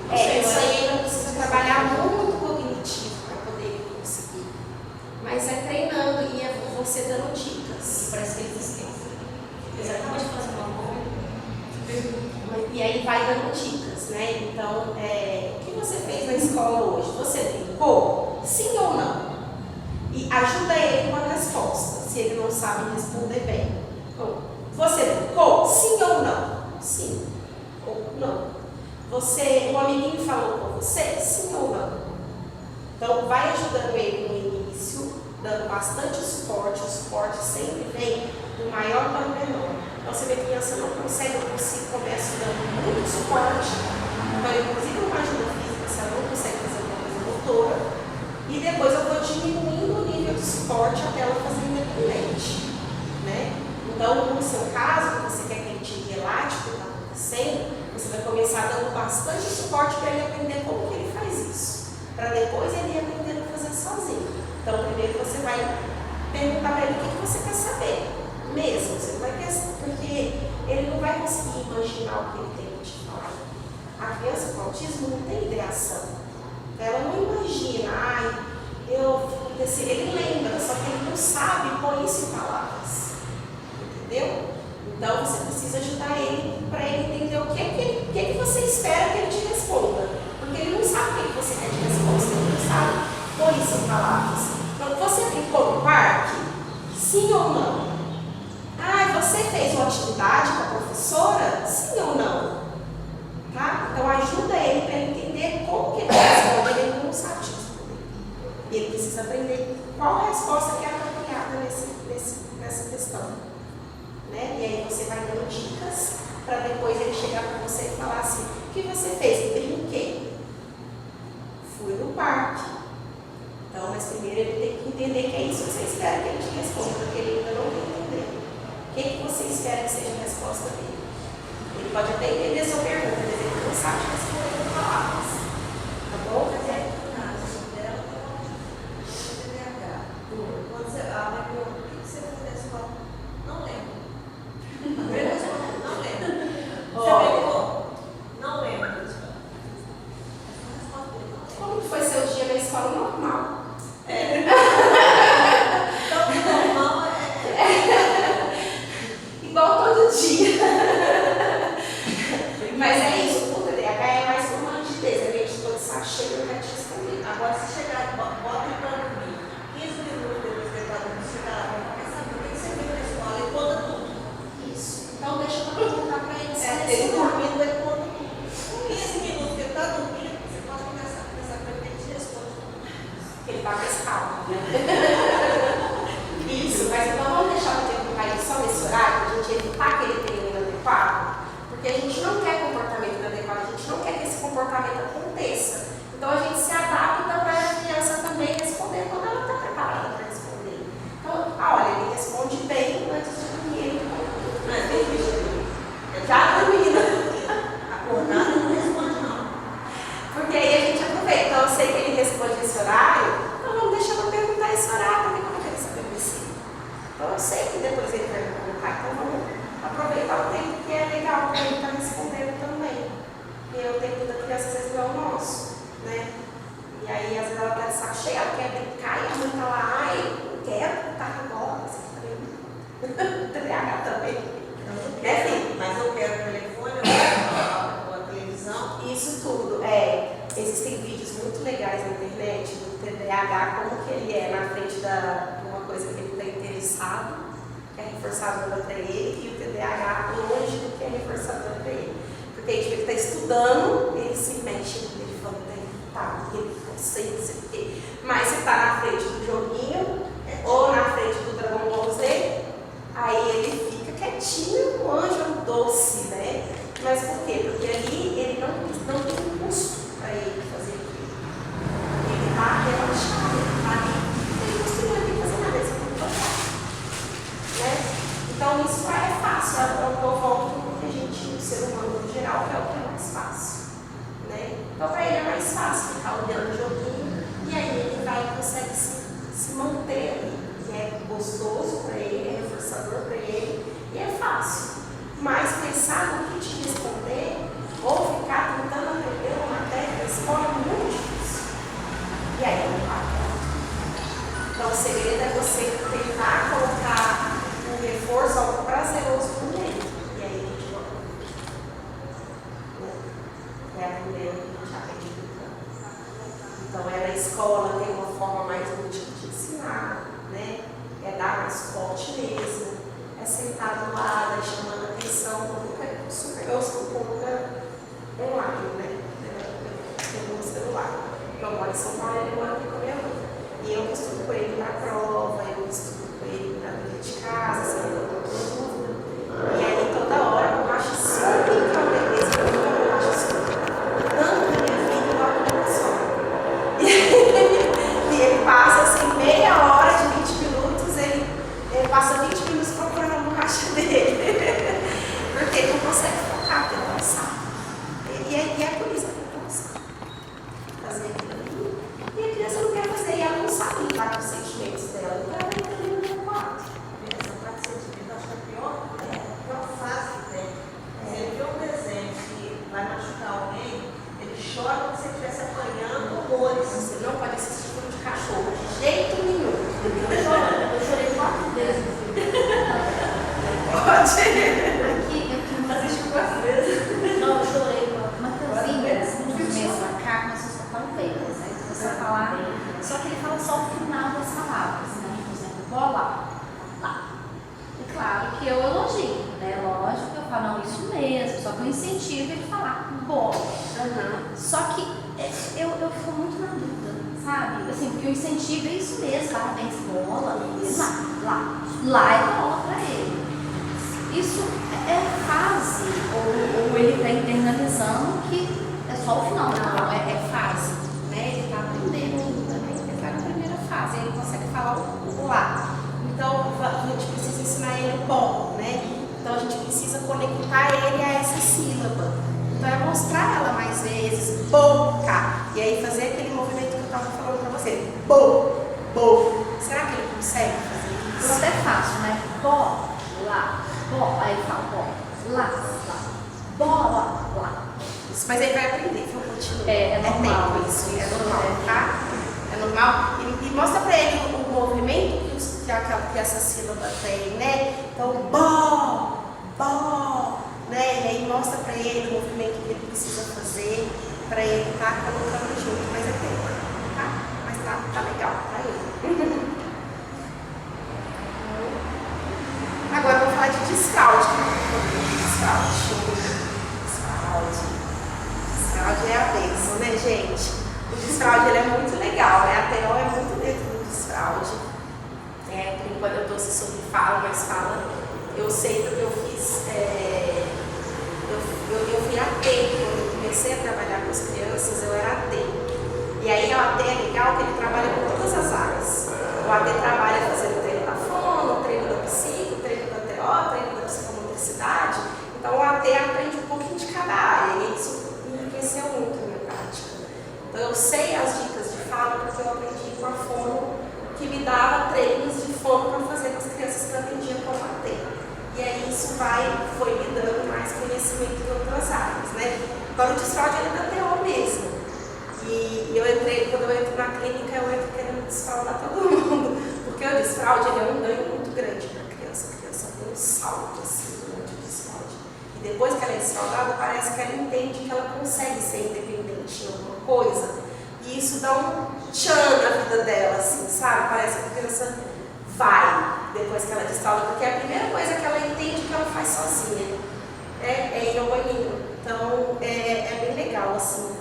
Mas Isso aí ainda precisa trabalhar muito cognitivo para poder conseguir. Mas é treinando e é você dando dicas. parece que eles esquecem. Exatamente fazer uma coisa. E aí vai dando dicas, né? Então, o que você fez na escola hoje? Você brincou? Sim ou não? E ajuda ele com a resposta, se ele não sabe responder bem. Então, você brincou? Sim ou não? Sim ou não. Um amiguinho falou com você? Sim ou não? Então, vai ajudando ele no início, dando bastante suporte. O suporte sempre vem do maior para o menor. Então, você vê que a criança não consegue, você começa dando muito suporte. Então, inclusive, uma ajuda física, se ela não consegue fazer uma coisa motora. E depois eu vou diminuindo o nível de suporte até ela fazer independente, né? Então, no seu caso, que você quer que ele te relate o que está acontecendo, você vai começar dando bastante suporte para ele aprender como que ele faz isso, para depois ele ir aprendendo a fazer sozinho. Então, primeiro você vai perguntar para ele o que você quer saber, mesmo, você não vai pensar, porque ele não vai conseguir imaginar o que ele tem que te falar. A criança com autismo não tem ideação. Ela não imagina, ele lembra, só que ele não sabe pôr isso em palavras. Entendeu? Então você precisa ajudar ele para ele entender o que você espera que ele te responda. Porque ele não sabe o que você quer de resposta, ele não sabe pôr isso em palavras. Então, você brincou no parque? Sim ou não? Você fez uma atividade com a professora? Sim ou não? Tá? Então ajuda ele para ele entender como que ele responde, ele não sabe te responder. E ele precisa aprender qual a resposta que é apropriada nessa questão. Né? E aí você vai dando dicas para depois ele chegar para você e falar assim, o que você fez? Brinquei. Fui no parque. Então, mas primeiro ele tem que entender que é isso que você espera que ele te responda, porque ele ainda não tem entender. O que você espera que seja a resposta dele? Ele pode até entender a sua pergunta, mas ele não sabe responder com palavras. Tá bom? Mas é que no caso dela, TDAH. Quando você ela pergunta, o que você fez na escola? Não lembro. A primeira resposta, não lembro. Você brincou? Não lembro. Como que foi seu dia na escola? Normal. Então, normal Igual todo dia. Mas é isso, o TDAH é mais uma rigidez, a gente pode estar cheio de estudando, ele se mexe, ele fala, tá, ele não sei o quê. Mas se tá na frente do joguinho, ou na frente do Dragon Ball Z, aí ele fica quietinho, um anjo doce, né? Mas por quê? Porque ali ele não tem um custo para ele fazer aquilo. Ele tá relaxado, ele tá ali, ele costuma ali fazer nada, ele não tocar. Né? Então isso é fácil, é o que eu volto porque a gente, o ser humano no geral, é o que é mais fácil. Né? Então para ele é mais fácil ficar olhando o joguinho e aí ele vai consegue se manter ali. Que é gostoso para ele, é reforçador para ele e é fácil. Mas pensar no que te responder ou ficar tentando aprender uma matéria da escola é muito difícil. E aí não vai. Então o segredo é você tentar colocar um reforço, algo prazeroso no meio. E aí a gente vai. É a primeira que a gente aprende brincando. Então é na escola, tem uma forma mais útil de ensinar, né? É dar mais suporte mesmo. É sentar do lado, chamando a atenção, eu sou pouca online, né? Eu tenho um celular. Eu moro em São Paulo, ele mora aqui com a minha mãe. E eu estudo com ele na prova, eu estudo com ele na vida de casa, assim, eu tô com dúvida. E aí toda hora eu acho super que é uma beleza, eu acho super. Tanto na minha vida igual na minha pessoa. E ele passa assim, meia hora de 20 minutos, ele passa 20 minutos procurando a borracha dele. Porque ele não consegue focar, ele não sabe. E é por isso que ele não consegue fazer aquilo ali. E a criança não quer fazer, e ela não sabe lidar com os sentimentos dela. Então ela entra ali no quarto. Essa parte de sentimento, acho que a pior fase que tem. Se ele vê um desenho que vai machucar alguém, ele chora como se ele estivesse apanhando horrores. Você não pode assistir filme de cachorro, de jeito nenhum. Eu chorei 4 vezes no filme. Pode. Aqui eu tenho uma Assiste 4 vezes. Não, eu chorei com uma Mateuzinha, uns meses pra cá, começou a soltar ovelhas, né? Começou a falar, só que ele fala só o final das palavras, né? Por exemplo, bola, lá. E claro que eu elogio, né? Lógico que eu falo, não, isso mesmo, só que eu incentivo ele a falar bola. Só que eu fico muito na dúvida, sabe? Assim, porque o incentivo é isso mesmo, parabéns, bola, lá é bola pra ele. Isso é fase, ou ele está internalizando que é só o final, Não, é fase, né? Ele está aprendendo ainda, né? Ele está na primeira fase, ele consegue falar o lá. Então, a gente precisa ensinar ele o bom, né? Então, a gente precisa conectar ele a essa sílaba. Então, é mostrar ela mais vezes, boca, e aí fazer aquele movimento que eu estava falando para você, bo. Será que ele consegue fazer isso? isso é fácil, né? Bola, aí fala bola, lá. Isso, mas ele vai aprender, viu? Continua. É normal. Tempo isso, é normal, tá? É normal. E mostra pra ele o movimento que essa sílaba tem, né? Então, bó, né? E aí mostra pra ele o movimento que ele precisa fazer pra ele estar colocando junto. Mas é tempo, tá? Mas tá legal pra ele. Agora vamos falar de desfraude. Desfraude é a bênção, né, gente? O desfraude ele é muito legal, né? A Terol é muito dentro do desfraude. Por enquanto eu trouxe sobre fala, mas fala. Eu sei porque eu fiz. Eu fui AT, quando eu comecei a trabalhar com as crianças, eu era AT. E aí o AT é legal que ele trabalha com todas as áreas. O AT trabalha fazendo treino da fono, treino da psico, treino da TO, treino da psicomotricidade. Então o AT aprende um pouquinho de cada área e isso enriqueceu muito a minha prática. Então eu sei as dicas de fala porque eu aprendi com a fono que me dava treinos de fono para fazer com as crianças que eu atendia com o AT. E aí isso foi me dando mais conhecimento em outras áreas, né? Agora o desfraude é da TO mesmo. E quando eu entro na clínica, eu entro querendo desfraudar todo mundo. Porque o desfraude ele é um ganho muito grande para a criança. A criança tem um salto assim durante o desfraude. E depois que ela é desfraudada, parece que ela entende que ela consegue ser independente em alguma coisa. E isso dá um tchan na vida dela, assim, sabe? Parece que a criança vai depois que ela desfrauda. Porque a primeira coisa que ela entende que ela faz sozinha é ir ao banheiro. Então, é bem legal, assim,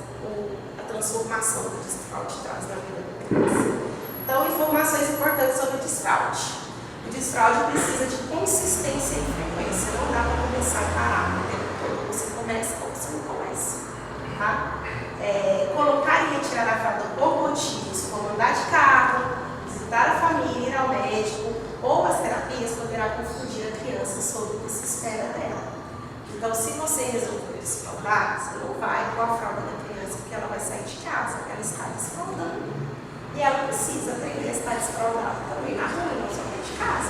a transformação que o desfraude traz na vida da criança. Então, informações importantes sobre o desfraude. O desfraude precisa de consistência e frequência. Não dá para começar a parar, né? Quando você começa ou você não começa. Tá? Colocar e retirar a fralda por motivos como andar de carro, visitar a família, ir ao médico ou as terapias poderá confundir a criança sobre o que se espera dela. Então, se você resolver desfraldar, você não vai com a fralda da criança porque ela vai sair de casa, ela está desfraldando. E ela precisa aprender a estar desfraldada também na rua, não somente de casa.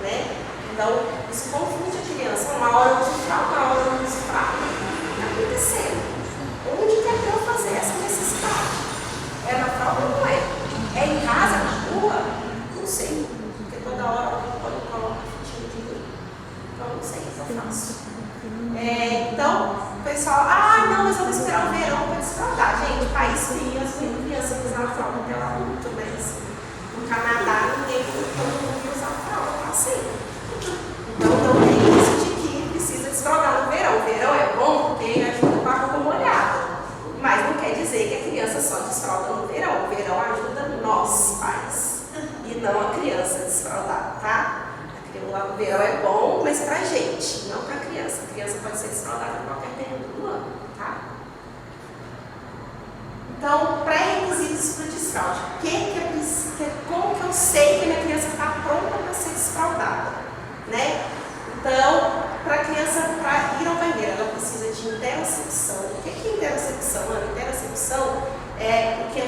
Né? Então, isso confunde a criança. Uma hora eu desfraldo, uma hora eu não desfraldo. O que está acontecendo? Onde que é para eu fazer essa necessidade? É na fralda ou não é? É em casa, na rua? Não sei. Porque toda hora eu coloco a fitinha de mim. Então, não sei o que eu faço. Então, o pessoal, não, mas eu vou esperar o verão para desfraldar. Gente, país frio, as crianças usam a fralda até lá muito, né? Assim, no Canadá, ninguém ia usar a fralda, tá assim. Então, não tem isso de que precisa desfraldar no verão. O verão é bom porque ajuda com a roupa molhada. Mas não quer dizer que a criança só desfralda no verão. O verão ajuda nós, pais, e não a criança a desfraldar, tá? O verão é bom, mas pra gente, não pra criança. A criança pode ser desfraldada em qualquer período do ano, tá? Então, pré-requisitos para o desfraude. Como que eu sei que a minha criança está pronta para ser desfraldada? Né? Então, para a criança ir ao banheiro, ela precisa de interocepção. O que é interocepção? Interocepção é o que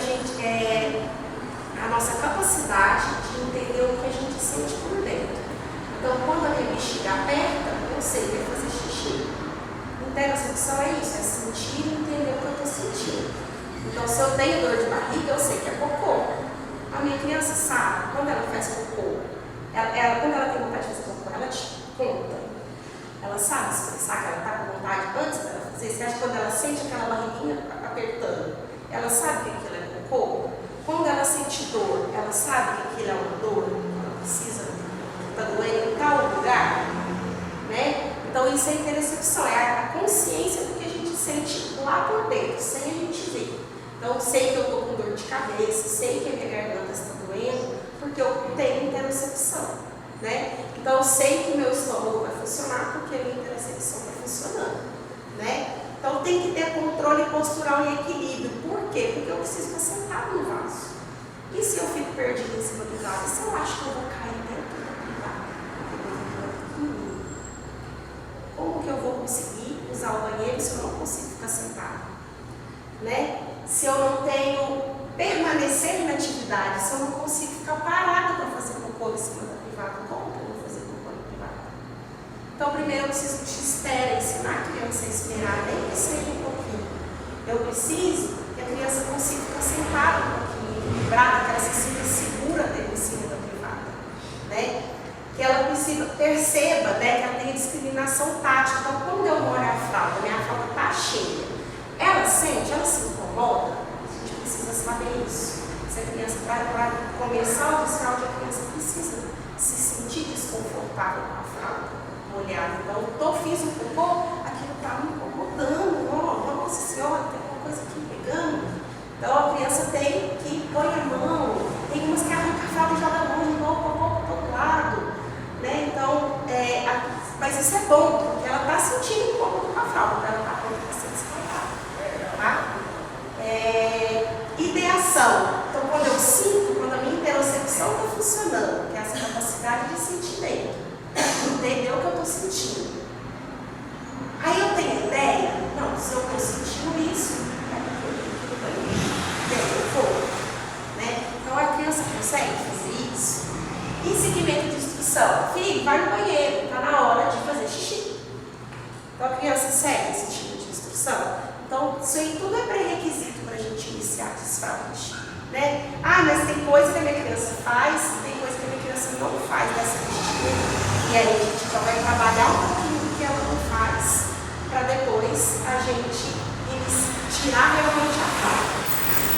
a nossa capacidade de entender o que a gente sente por dentro. Então, quando a minha bexiga aperta, eu sei que é fazer xixi. Interocepção é isso, é sentir e entender o que eu estou sentindo. Então, se eu tenho dor de barriga, eu sei que é cocô. A minha criança sabe, quando ela faz cocô, quando ela tem vontade de fazer cocô, ela te conta. Ela sabe expressar que ela está com vontade antes dela fazer. Você acha que quando ela sente aquela barriguinha apertando, ela sabe que aquilo é cocô? Quando ela sente dor, ela sabe que aquilo é uma dor, ela precisa, está doendo em tal lugar, né? Então isso é interocepção, é a consciência do que a gente sente lá por dentro, sem a gente ver. Então sei que eu estou com dor de cabeça, sei que a minha garganta está doendo, porque eu tenho interocepção, né? Então eu sei que meu estômago vai funcionar porque a minha interocepção está funcionando, né? Então tem que ter controle postural e equilíbrio. Por quê? Porque eu preciso estar sentado no vaso. E se eu fico perdido em cima do vaso? Se eu acho que eu vou cair dentro da privada? Como que eu vou conseguir usar o banheiro se eu não consigo ficar sentado? Né? Se eu não tenho permanecer na atividade, se eu não consigo ficar parada para fazer cocô em cima da privada, como que eu vou fazer cocô na privada? Então, primeiro eu preciso de espera, ensinar a criança a esperar, nem que seja um pouquinho. Eu preciso que a criança consiga ficar sentada um pouquinho, equilibrada, que ela se sinta segura dentro em cima da privada, né? Que ela perceba, né, que ela tenha discriminação tátil. Então, quando eu molho a fralda, minha fralda está cheia, ela sente, ela se incomoda, a gente precisa saber isso. Se a criança, para começar o desfraude, a criança precisa se sentir desconfortável com a fralda molhada. Então, fiz um cocô, aquilo está me incomodando, nossa senhora, tem alguma coisa aqui pegando. Então, a criança tem que pôr a mão, tem umas que arranca a fralda e joga a mão de novo, para todo lado. Né? Então, mas isso é bom, porque ela está sentindo incômodo com a fralda, ela está pronta para ser desfraldada. Tá? Ideação. Então, quando eu sinto, quando a minha interocepção está funcionando, que é essa capacidade de sentir dentro, entender o que eu estou sentindo. Aí eu tenho ideia, não, se eu estou sentindo isso, eu vou. Né? Então, a criança consegue fazer isso. Em seguimento de instrução, filho, vai no banheiro, está na hora de fazer xixi. Então, a criança segue esse tipo de instrução. Então, isso aí tudo é pré-requisito para a gente iniciar a desfraude. Né? Mas tem coisa que a minha criança faz, tem coisa que a minha criança não faz dessa vestimenta. E aí a gente só vai trabalhar um pouquinho do que ela não faz, para depois a gente tirar realmente a fralda.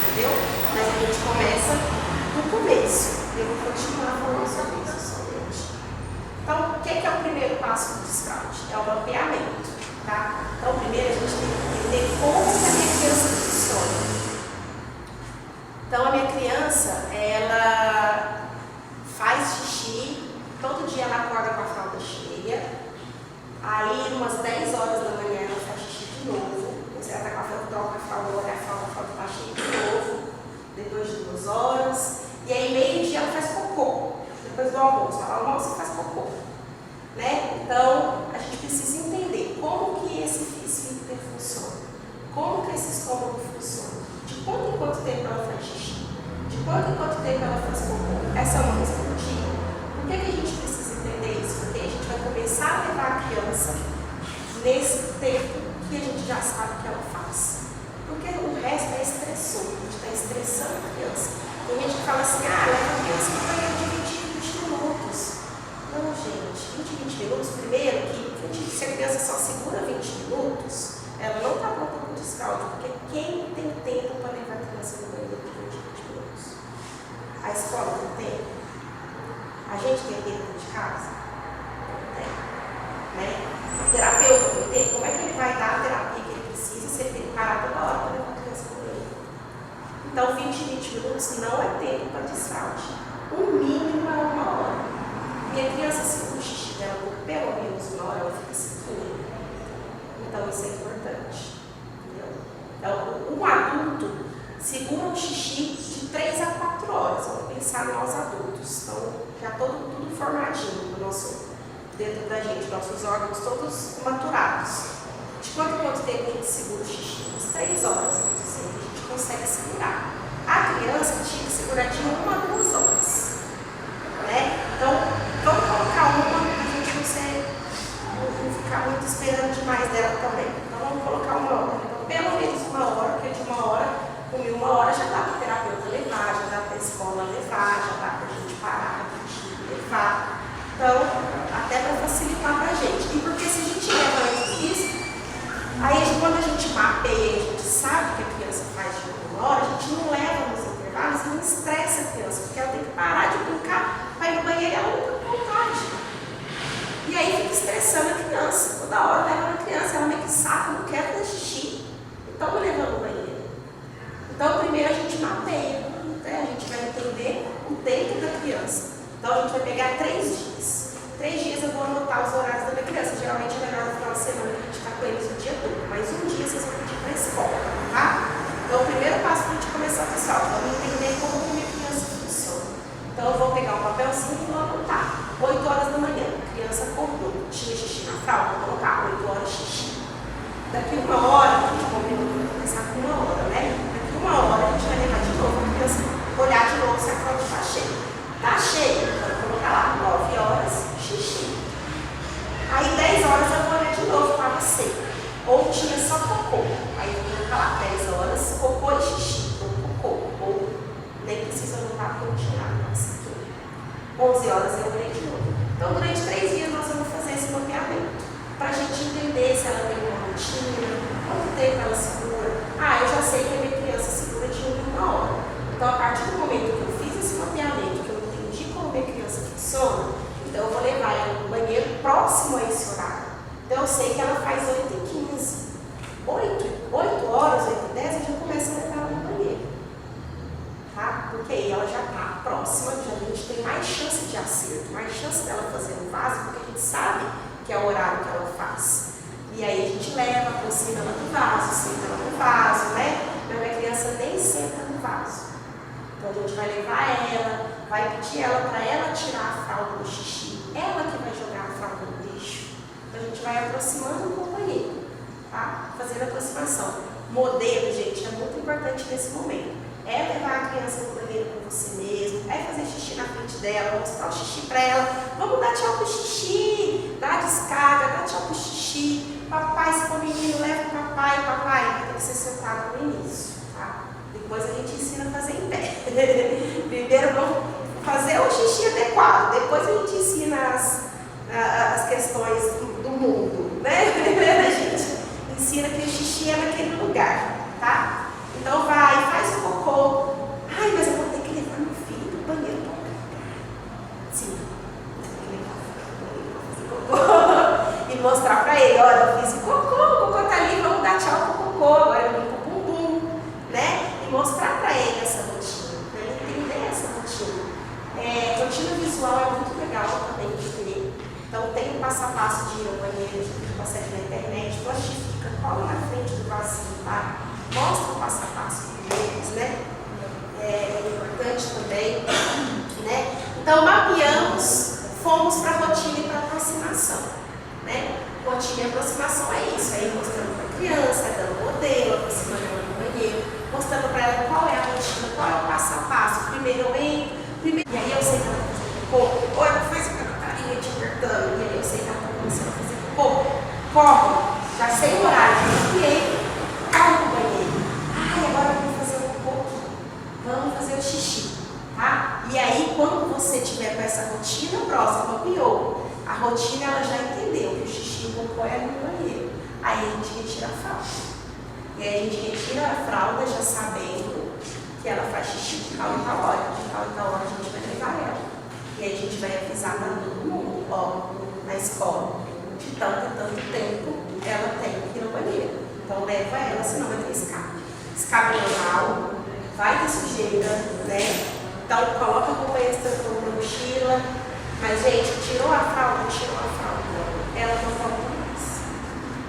Entendeu? Mas a gente começa no começo. Eu vou continuar falando sobre isso somente. Então, o que é o primeiro passo do desfraude? É o mapeamento. Tá? Então, primeiro a gente criança, ela faz xixi, todo dia ela acorda com a fralda cheia, aí umas 10 horas da manhã ela faz xixi de novo, você ela tá com a fralda, troca a fralda, olha a fralda tá cheia de novo, depois de 2 horas, e aí meio-dia ela faz cocô, depois do almoço, ela almoça e faz cocô, né? Então, a gente precisa entender como que esse esfíncter funciona, como que esse estômago funciona, de quanto em quanto tempo ela faz xixi, de quanto em quanto tempo ela faz cocô. Essa é uma respondi. Por que a gente precisa entender isso? Porque a gente vai começar a levar a criança nesse tempo que a gente já sabe que ela faz. Porque o resto é estressor, a gente está estressando a criança. Tem gente que fala assim, leva a criança para o banheiro de 20 minutos. Não, gente, 20 minutos, primeiro que se a criança só segura 20 minutos, ela não está pronta para o descalço, porque quem tem tempo para levar a criança no banheiro de 20 minutos? A escola tem tempo? A gente tem tempo de casa? Não tem. Né? O terapeuta tem tempo? Como é que ele vai dar a terapia que ele precisa se ele tem que parar toda hora para levar a criança no banheiro? Então, 20 minutos não é tempo para desfraude. O mínimo é 1 hora. Minha criança segura o xixi dela por pelo menos 1 hora, ela fica segura. Então, isso é importante. Entendeu? Então, um adulto segura o xixi de 3 a 4 horas. Vamos pensar nós adultos. Então, já tudo formadinho no nosso, dentro da gente, nossos órgãos todos maturados. De quanto tempo a gente segura o xixi? Umas 3 horas, vamos dizer, que a gente consegue segurar. A criança tinha que segurar de 1 a 2 horas. Né? Então, vamos colocar uma para a gente não ficar muito esperando demais dela também. Então, vamos colocar 1 hora. Então, pelo menos 1 hora, porque de 1 hora, comer 1 hora já dá para o terapeuta levar, já dá para a escola levar, já dá para a gente parar, a gente levar. Então, até para facilitar para a gente. E porque se a gente leva antes disso, aí quando a gente mapeia, a gente sabe que a criança faz de 1 hora, a gente não leva nos intervalos e não estressa a criança, porque ela tem que parar de brincar, vai ir no banheiro e ela não tem vontade. E aí fica estressando a criança. Toda hora leva a criança, ela meio que saca, não quer fazer xixi. Então, eu levo no banheiro. Então, primeiro a gente mapeia, né? A gente vai entender o tempo da criança. Então, a gente vai pegar 3 dias. 3 dias eu vou anotar os horários da minha criança. Geralmente é melhor no final de semana que a gente está com eles o dia todo. Mas um dia vocês vão pedir para a escola, tá? Então, o primeiro passo para a gente começar, pessoal, vamos entender como que a minha criança funciona. Então, eu vou pegar um papelzinho e vou anotar. 8 horas da manhã, a criança acordou, tinha xixi na fralda, vou colocar 8 horas xixi. Daqui 1 hora, a gente vai começar com 1 hora, né? Daqui 1 hora a gente vai levar de novo a criança, olhar de novo se a fralda está cheia. Está cheia, então eu vou colocar lá 9 horas xixi. Aí 10 horas eu vou olhar de novo, estava seco. Ou tinha só cocô. Aí eu vou colocar lá 10 horas, cocô e xixi, ou cocô. Ou nem precisa anotar porque eu não tinha nada assim. 11 horas eu olhei de novo. Então, durante 3 dias nós vamos fazer esse mapeamento. Para a gente entender se ela tem uma rotina, quanto tempo ela segura. Eu já sei que a minha criança segura de 1 em 1 hora. Então, a partir do momento que eu fiz esse mapeamento, que eu entendi como a minha criança funciona, então eu vou levar ela no banheiro próximo a esse horário. Então, eu sei que ela faz 8h15. 8 horas, 8h10, a gente começa a levar ela no banheiro. Tá? Porque aí ela já está próxima, a gente tem mais chance de acerto, mais chance dela fazer no vaso, porque a gente sabe que é o horário que ela faz. E aí a gente leva, aproxima ela do vaso, senta ela no vaso, né? Mas a criança nem senta no vaso. Então a gente vai levar ela, vai pedir ela para ela tirar a fralda do xixi, ela que vai jogar a fralda no lixo. Então a gente vai aproximando o companheiro, tá? Fazendo a aproximação. Modelo, gente, é muito importante nesse momento. É levar a criança no banheiro com você mesmo, é fazer xixi na frente dela, mostrar o xixi para ela. Vamos dar tchau pro xixi, dá descarga, dá tchau pro xixi. Papai, se for menino, leva o papai. Papai tem que ser sentado no início, tá? Depois a gente ensina a fazer em pé. Primeiro vamos fazer o xixi adequado, depois a gente ensina as questões do mundo, né? Primeiro a gente ensina que o xixi é naquele lugar, tá? Então vai, faz o cocô. Mas eu vou ter que levar meu filho do banheiro para brincar. Sim, vou ter que levar o filho do banheiro para fazer cocô. E mostrar para ele, olha, eu fiz o cocô tá ali, vamos dar tchau pro cocô, agora eu limpo o bumbum, né? E mostrar para ele essa rotina, para ele entender passo de ir ao banheiro, consegue na internet, plastifica, cola na frente do vasinho, tá? Mostra o passo a passo para eles, né? É importante também, né? Então, mapeamos, fomos para a rotina e para a aproximação, né? Rotina e aproximação é isso, aí mostrando para a criança, dando modelo, aproximando ela no banheiro, mostrando para ela qual é a rotina, qual é o passo a passo. Primeiro eu entro, e aí eu sei que ela está fazendo pouco, ou ela faz aquela carinha te apertando, e aí eu sei que ela está começando a fazer pouco, corre, já sei o horário, e aí, corre no banheiro. Ai, agora eu vou fazer um pouco, vamos fazer o xixi, tá? E aí, quando você tiver com essa rotina, próxima, mapeou. A rotina ela já entendeu que o xixi e o cocô é ali no banheiro. Aí a gente retira a fralda. E aí a gente retira a fralda já sabendo que ela faz xixi de tal e tal hora. De tal e tal hora a gente vai levar ela. E aí a gente vai avisar para todo mundo, ó, na escola, de tanto e tanto tempo ela tem que ir no banheiro. Então leva ela, senão vai ter escape. Escape normal, vai ter sujeira, né? Então coloca a roupa extra na mochila. Mas, gente, tirou a fralda, ela não volta mais.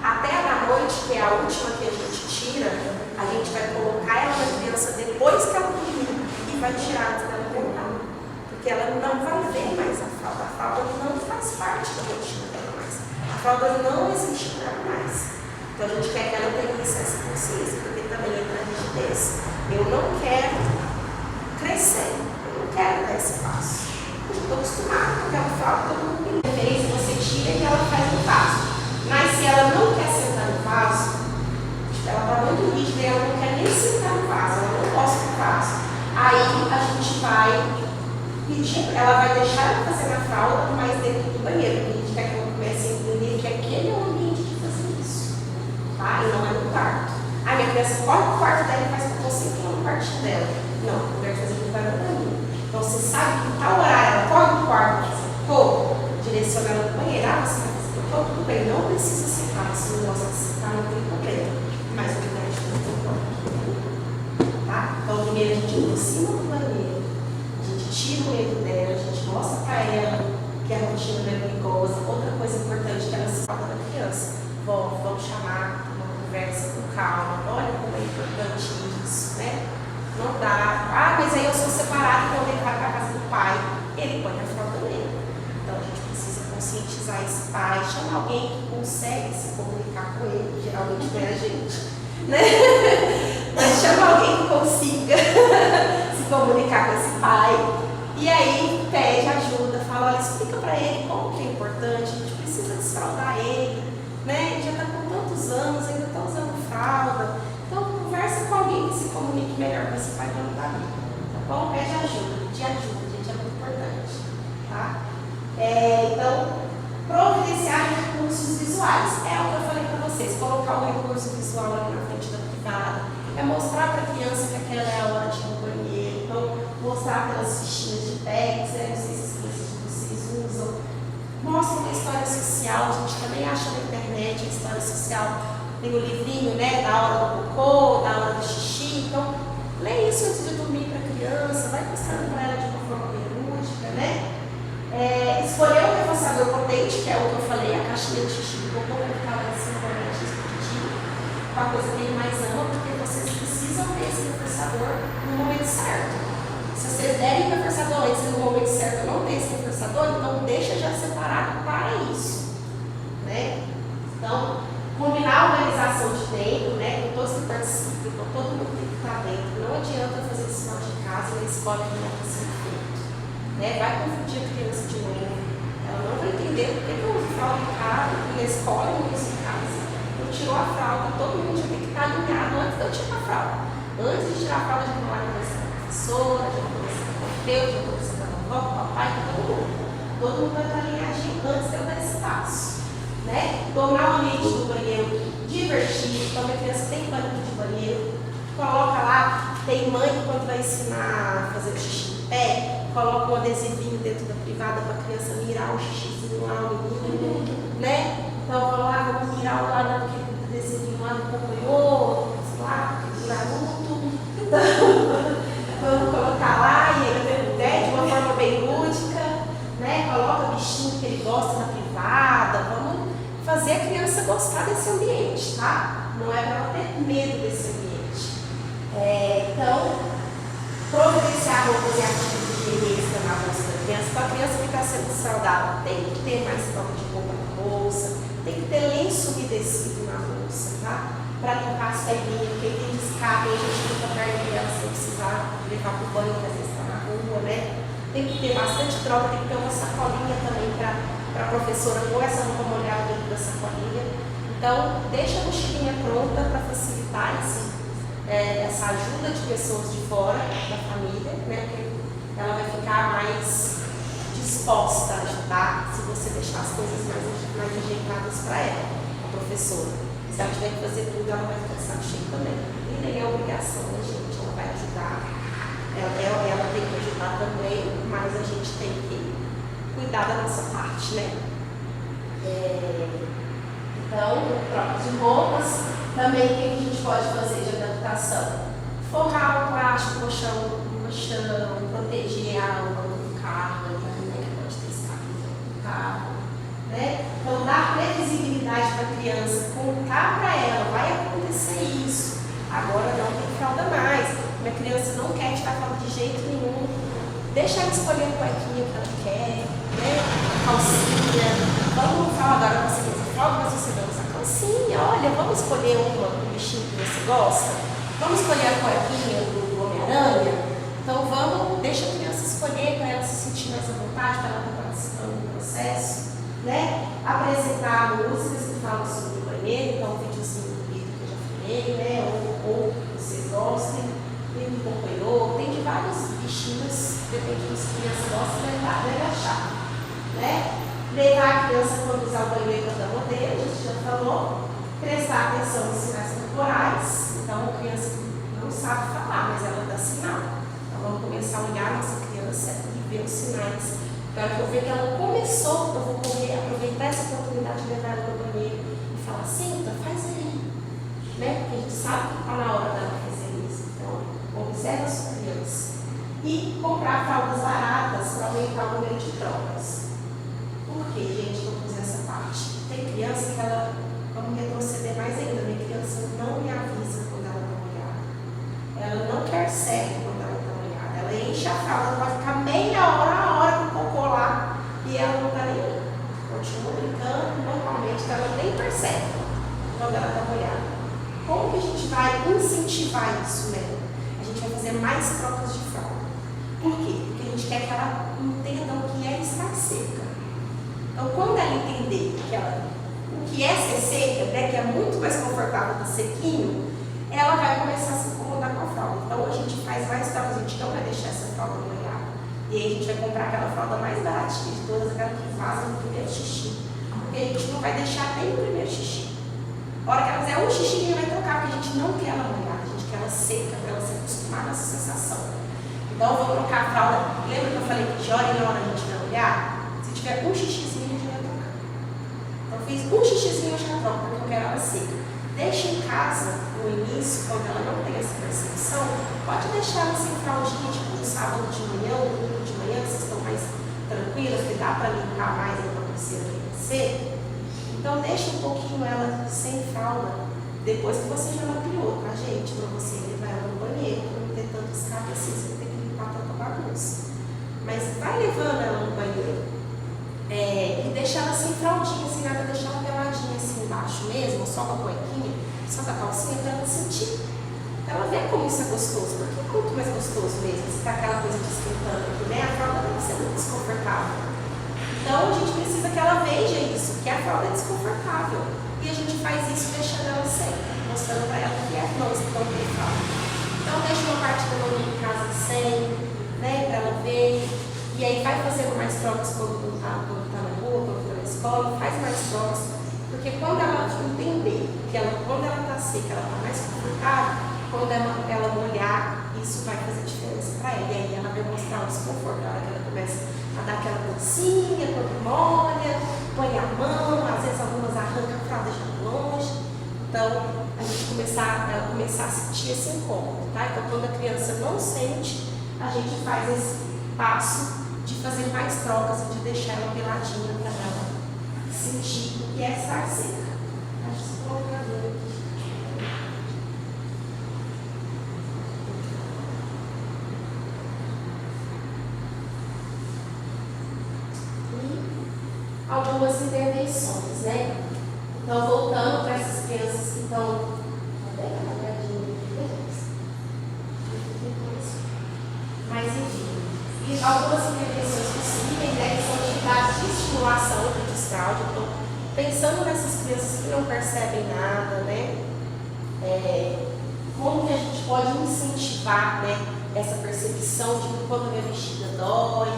Até a da noite, que é a última que a gente tira, a gente vai colocar ela na criança depois que ela dormir e vai tirar antes dela voltar. Porque ela não vai ver mais a fralda. A fralda não faz parte da rotina dela mais. A fralda não existirá mais. Então, a gente quer que ela tenha essa consciência, porque também entra a rigidez. Eu não quero crescer, eu não quero dar esse passo. Estou acostumada com aquela fralda, todo mundo tem referência, você tira e ela faz no vaso. Mas se ela não quer sentar no vaso, ela está muito rígida e ela não quer nem sentar no vaso, ela não gosta do vaso. Aí a gente vai pedir, ela vai deixar ela fazer na fralda, mas dentro do banheiro, porque a gente quer que ela comece a entender que aquele é o ambiente de fazer isso, tá? E não é no quarto. Aí minha criança corre pro quarto dela e faz cocô sempre no quartinho dela. Não, eu quero fazer no quarto da minha. Então você sabe que em tal horário ela corre pro quarto, pô, direciona ela pro banheiro, ah, você vai fazer cocô, tudo bem, não precisa sentar, se não gosta de sentar, não tem problema. Mas o que a gente não tem problema, tá? Então primeiro a gente aproxima do banheiro, a gente tira o medo dela, a gente mostra pra ela que a rotina não é perigosa. Outra coisa importante que ela se fala da criança, vamos chamar uma conversa com calma, olha como é importante isso, né? Não dá, ah, mas aí eu sou separada, então ele vai para a casa do pai, ele põe a fralda nele. Então a gente precisa conscientizar esse pai, chamar alguém que consegue se comunicar com ele, geralmente não é a gente, né? Mas chama alguém que consiga se comunicar com esse pai, e aí pede ajuda, fala, olha, explica para ele como que é importante, a gente precisa desfraldar ele, né? Ele já está com tantos anos, ainda está usando fralda. Então, conversa com alguém que se comunique melhor com esse pai que não está ali, tá bom? Pede ajuda, gente, é muito importante, tá? Então, providenciar recursos visuais. É o que eu falei para vocês, colocar o recurso visual ali na frente da privada, é mostrar para a criança que aquela é a hora de ir no banheiro, então, mostrar aquelas fichinhas de tags, não sei se vocês usam, mostra uma história social, a gente também acha na internet a história social. Tem o livrinho, né, da hora do cocô, da hora do xixi. Então, lê isso antes de dormir para a criança, vai mostrando para ela de uma forma bem lúdica, né? Escolher o reforçador potente, que é o que eu falei, a caixinha de xixi do cocô, vai ficar lá em cima da mente discutir, com a coisa que ele mais ama, porque vocês precisam ter esse reforçador no momento certo. Se vocês derem o reforçador antes e no momento certo não tem esse reforçador, então deixa já separado para isso, né? Então, combinar a organização de tempo, né, com todos que participam, com todo mundo que está dentro. Não adianta fazer lição de casa na escola que não está sendo feito. Né? Vai confundir a criança de novo. Ela não vai entender porque eu uso fralda em casa, na escola eu uso em casa. Eu tirou a fralda, todo mundo já tem que estar alinhado antes de eu tirar a fralda. Antes de tirar a fralda, já vou lá conversar com a professora, já vou conversar com o terapeuta, já vou conversar com a avó, com o papai, com todo mundo. Todo mundo vai estar alinhadinho antes de eu dar esse passo. Né? Tornar o ambiente do banheiro divertido, então a criança tem banheiro de banheiro, coloca lá, tem mãe que quando vai ensinar a fazer o xixi em pé, coloca um adesivinho dentro da privada para a criança mirar o xixizinho lá no menino, né? Então fala, vamos mirar lá naquele adesivinho lá no acompanhou, sei lá, mirar tudo. Então, vamos colocar lá e ele de uma forma bem lúdica, né? Coloca o bichinho que ele gosta na privada, vamos criança gostar desse ambiente, tá? Não é para ela ter medo desse ambiente. Então, providenciar roupas e artigos de higiene extra na bolsa da criança. Para a criança ficar sendo saudável, tem que ter mais troca de roupa na bolsa, tem que ter lenço umedecido na bolsa, tá? Para limpar as perninhas, porque tem escape, a gente limpa a perna da criança sem precisar levar para o banho, que às vezes está na rua, né? Tem que ter bastante troca, tem que ter uma sacolinha também para a professora pôr essa roupa molhada dentro da sacolinha. Então, deixa a mochilinha pronta para facilitar essa ajuda de pessoas de fora da família, né? Porque ela vai ficar mais disposta a ajudar se você deixar as coisas mais ajeitadas para ela, a professora. Se ela tiver que fazer tudo, ela vai ficar de saco cheio também. E nem é obrigação, né, gente? Ela vai ajudar, ela tem que ajudar também, mas a gente tem que cuidar da nossa parte, né? Então, troca de roupas. Também o que a gente pode fazer de adaptação? Forrar o plástico no chão, proteger a alma do carro, né? Que pode ter escape do carro, né? Então, dar previsibilidade para a criança, contar para ela, vai acontecer isso, agora não tem fralda mais, minha criança não quer tirar fralda de jeito nenhum, deixa ela escolher a cuequinha que ela quer, né? A calcinha, vamos falar agora para você fralda, mas você vai usar calcinha, olha, vamos escolher um bichinho que você gosta, vamos escolher a cuequinha do Homem-Aranha, então deixa a criança escolher para ela se sentir mais à vontade, para ela estar participando do processo, né? Apresentar músicas que falam sobre o banheiro, então um videozinho do vídeo que eu já falei, né? Ou vocês gostem, tem um acompanhou, tem de vários bichinhos, depende do que a criança gosta, vai achar, né? Levar a criança quando usar o banheiro da rodeira, a gente já falou, prestar atenção nos sinais corporais, então a criança não sabe falar, mas ela dá sinal. Então vamos começar a olhar a nossa criança e ver os sinais. Para que eu ver que ela começou, eu vou aproveitar essa oportunidade de levar ela no banheiro e falar, senta, faz aí, né? Porque a gente sabe que está na hora dela fazer isso. Então, observa a sua criança. E comprar fraldas baratas para aumentar o número de trocas. Por que, gente, eu vou fazer essa parte? Tem criança que ela, vamos retroceder mais ainda, minha criança não me avisa quando ela está molhada. Ela não percebe quando ela está molhada. Ela enche a fralda, ela vai ficar meia hora, a hora que o cocô lá, e ela não está nem aí. Continua brincando, normalmente, então ela nem percebe quando ela está molhada. Como que a gente vai incentivar isso, né? A gente vai fazer mais trocas de fralda. Por quê? Porque a gente quer que ela entenda o que é estar seca. Então, quando ela entender o que é ser seca, né, que é muito mais confortável do sequinho, ela vai começar a se incomodar com a fralda. Então, a gente faz mais trocas, a gente não vai deixar essa fralda molhada. E aí a gente vai comprar aquela fralda mais baratinha de todas, aquela que fazem no primeiro xixi. Porque a gente não vai deixar nem no primeiro xixi. A hora que ela fizer um xixi, a gente vai trocar, porque a gente não quer ela molhada, a gente quer ela seca, para ela se acostumar com essa sensação. Então, eu vou trocar a fralda. Lembra que eu falei que de hora em hora a gente vai olhar? Se tiver um xixizinho, a gente vai trocar. Então, fiz um xixizinho, eu já troco, porque eu quero ela seca. Deixa em casa, no início, quando ela não tem essa percepção, pode deixar ela sem fraldinha, tipo no sábado de manhã, ou no domingo de manhã, que vocês estão mais tranquilas, que dá para limpar mais a terceira crescer. Então, deixa um pouquinho ela sem fralda, depois que você já mapeou, tá, gente? Para você levar ela no banheiro, para não ter tanto escape assim, você não tem que limpar tanta bagunça. Mas vai levando ela no banheiro e deixa ela sem fraldinha, sem nada, deixar ela peladinha assim embaixo mesmo, só com a cuequinha, só com a calcinha, para ela sentir. Ela vê como isso é gostoso, porque é muito mais gostoso mesmo, se tá aquela coisa de esquentando aqui, né? A fralda deve ser muito desconfortável. Então, a gente precisa que ela veja isso, que a fralda é desconfortável. E a gente faz isso deixando ela sem, mostrando para ela que é nós que estamos em fralda. Então, deixa uma parte da mão em casa sem, né, para ela ver. E aí vai fazendo mais trocas quando tá na rua, quando está na escola, faz mais trocas. Porque quando ela entender que quando ela está seca, ela está mais confortável, quando ela molhar, isso vai fazer diferença para ela. E aí ela vai mostrar o desconforto, a hora que ela começa a dar aquela dancinha, quando molha, põe a mão, às vezes algumas arrancam a fralda já longe. Então, a gente ela começar a sentir esse incômodo, tá? Então, quando a criança não sente, a gente faz esse passo de fazer mais trocas e de deixar ela peladinha para ela sentir o que é estar seca. algumas intervenções, né? Então, voltando para essas crianças que estão. Mas, enfim, e algumas intervenções possíveis, né, que são atividades de estimulação do desfraude. Então, pensando nessas crianças que não percebem nada, né? Como que a gente pode incentivar, né, essa percepção de que quando a minha bexiga dói,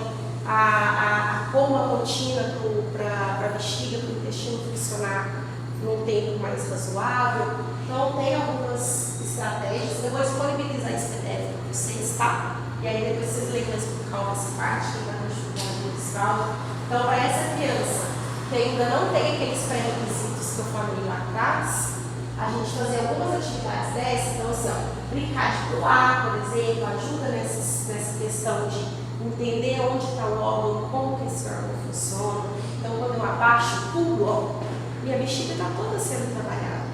a pôr uma rotina para a bexiga, para o intestino funcionar num tempo mais razoável. Então, tem algumas estratégias. Eu vou disponibilizar esse PDF para vocês, tá? E aí depois vocês leem mais com calma essa parte, que vai ajudar no desfraude. Então, para essa criança que ainda não tem aqueles pré-requisitos que eu falei lá atrás, a gente fazer algumas atividades dessas. Então, assim, ó, brincar de pular, por exemplo, ajuda nessa questão de entender onde está o órgão, como que esse órgão funciona. Então, quando eu abaixo, pulo, ó, minha bexiga está toda sendo trabalhada.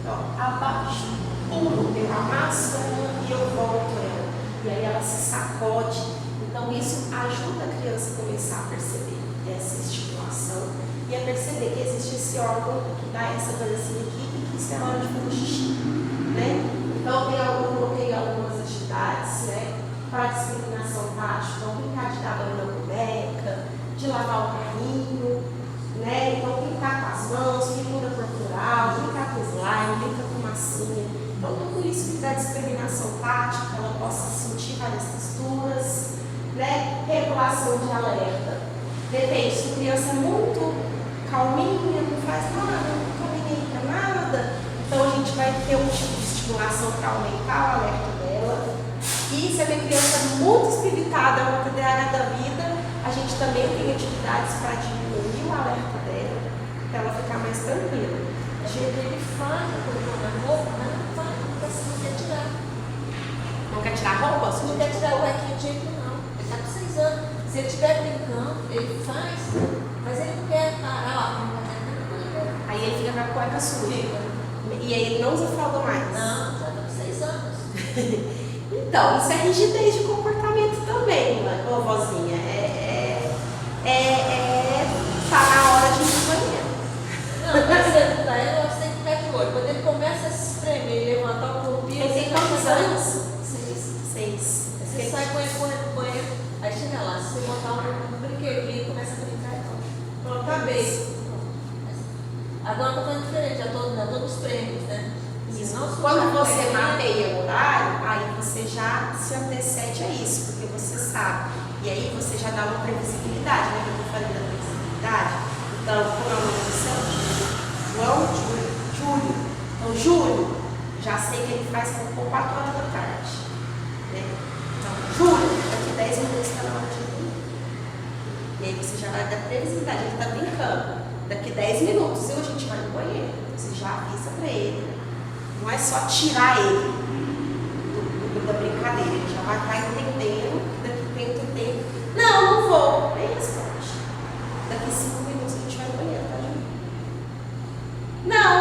Então, abaixo, pulo, eu amasso ela e eu volto ela. E aí ela se sacode. Então, isso ajuda a criança a começar a perceber essa estimulação e a perceber que existe esse órgão que dá essa dancinha aqui e que isso é hora de fazer xixi, né? Então, eu coloquei algumas atividades, né, para discriminação tática. Então, brincar de dar banho na boneca, de lavar o carrinho, né? Então, brincar com as mãos, figura corporal, brincar com slime, brincar com massinha. Então, tudo isso que dá discriminação tática, ela possa sentir várias texturas, né? Regulação de alerta. Depende, se a criança é muito calminha, não faz nada, não está nem aí para nada, então a gente vai ter um tipo de estimulação para aumentar o alerta dela. E se a minha criança é muito espiritada, uma TDAH da vida, a gente também tem atividades para diminuir o alerta dela, para ela ficar mais tranquila. Ele faz, colocou na roupa, mas não faz, não quer tirar. Não quer tirar a roupa? Não quer tirar o requinho de jeito não. Ele está com 6 anos. Se ele estiver brincando, ele faz, mas ele não quer parar lá. Aí ele fica com a cueca suja. E aí ele não usa fralda mais. Não, já está com 6 anos. Então, isso é rigidez de comportamento também, ô vozinha. Tá na hora de ir no banheiro. Não, mas você tem que ficar de olho. Quando ele começa a se espremer e levantar o corpinho, Ele tem tá quantos fazendo anos? 6. Você sai com ele correndo no banheiro, aí chega lá, se você botar um brinquedinho e começa a brincar, então. Pronto, acabei. Agora eu tô falando diferente, já tô nos prêmios, né? Quando você mapeia o horário, aí você já se antecede a isso, porque você sabe. E aí você já dá uma previsibilidade, né? Que eu falei da previsibilidade. Então, como é o nome do seu? João, Júlio. Então, Júlio, já sei que ele faz com 4 horas da tarde. Né? Então, Júlio, daqui 10 minutos está na hora de dormir. E aí você já vai dar previsibilidade, ele está brincando. Daqui 10 minutos a gente vai no banheiro. Você já avisa para ele. Não é só tirar ele da brincadeira, ele já vai estar entendendo que daqui tanto tempo. Não vou. Nem responde. Daqui 5 minutos a gente vai no banheiro, tá, Júlio? Não,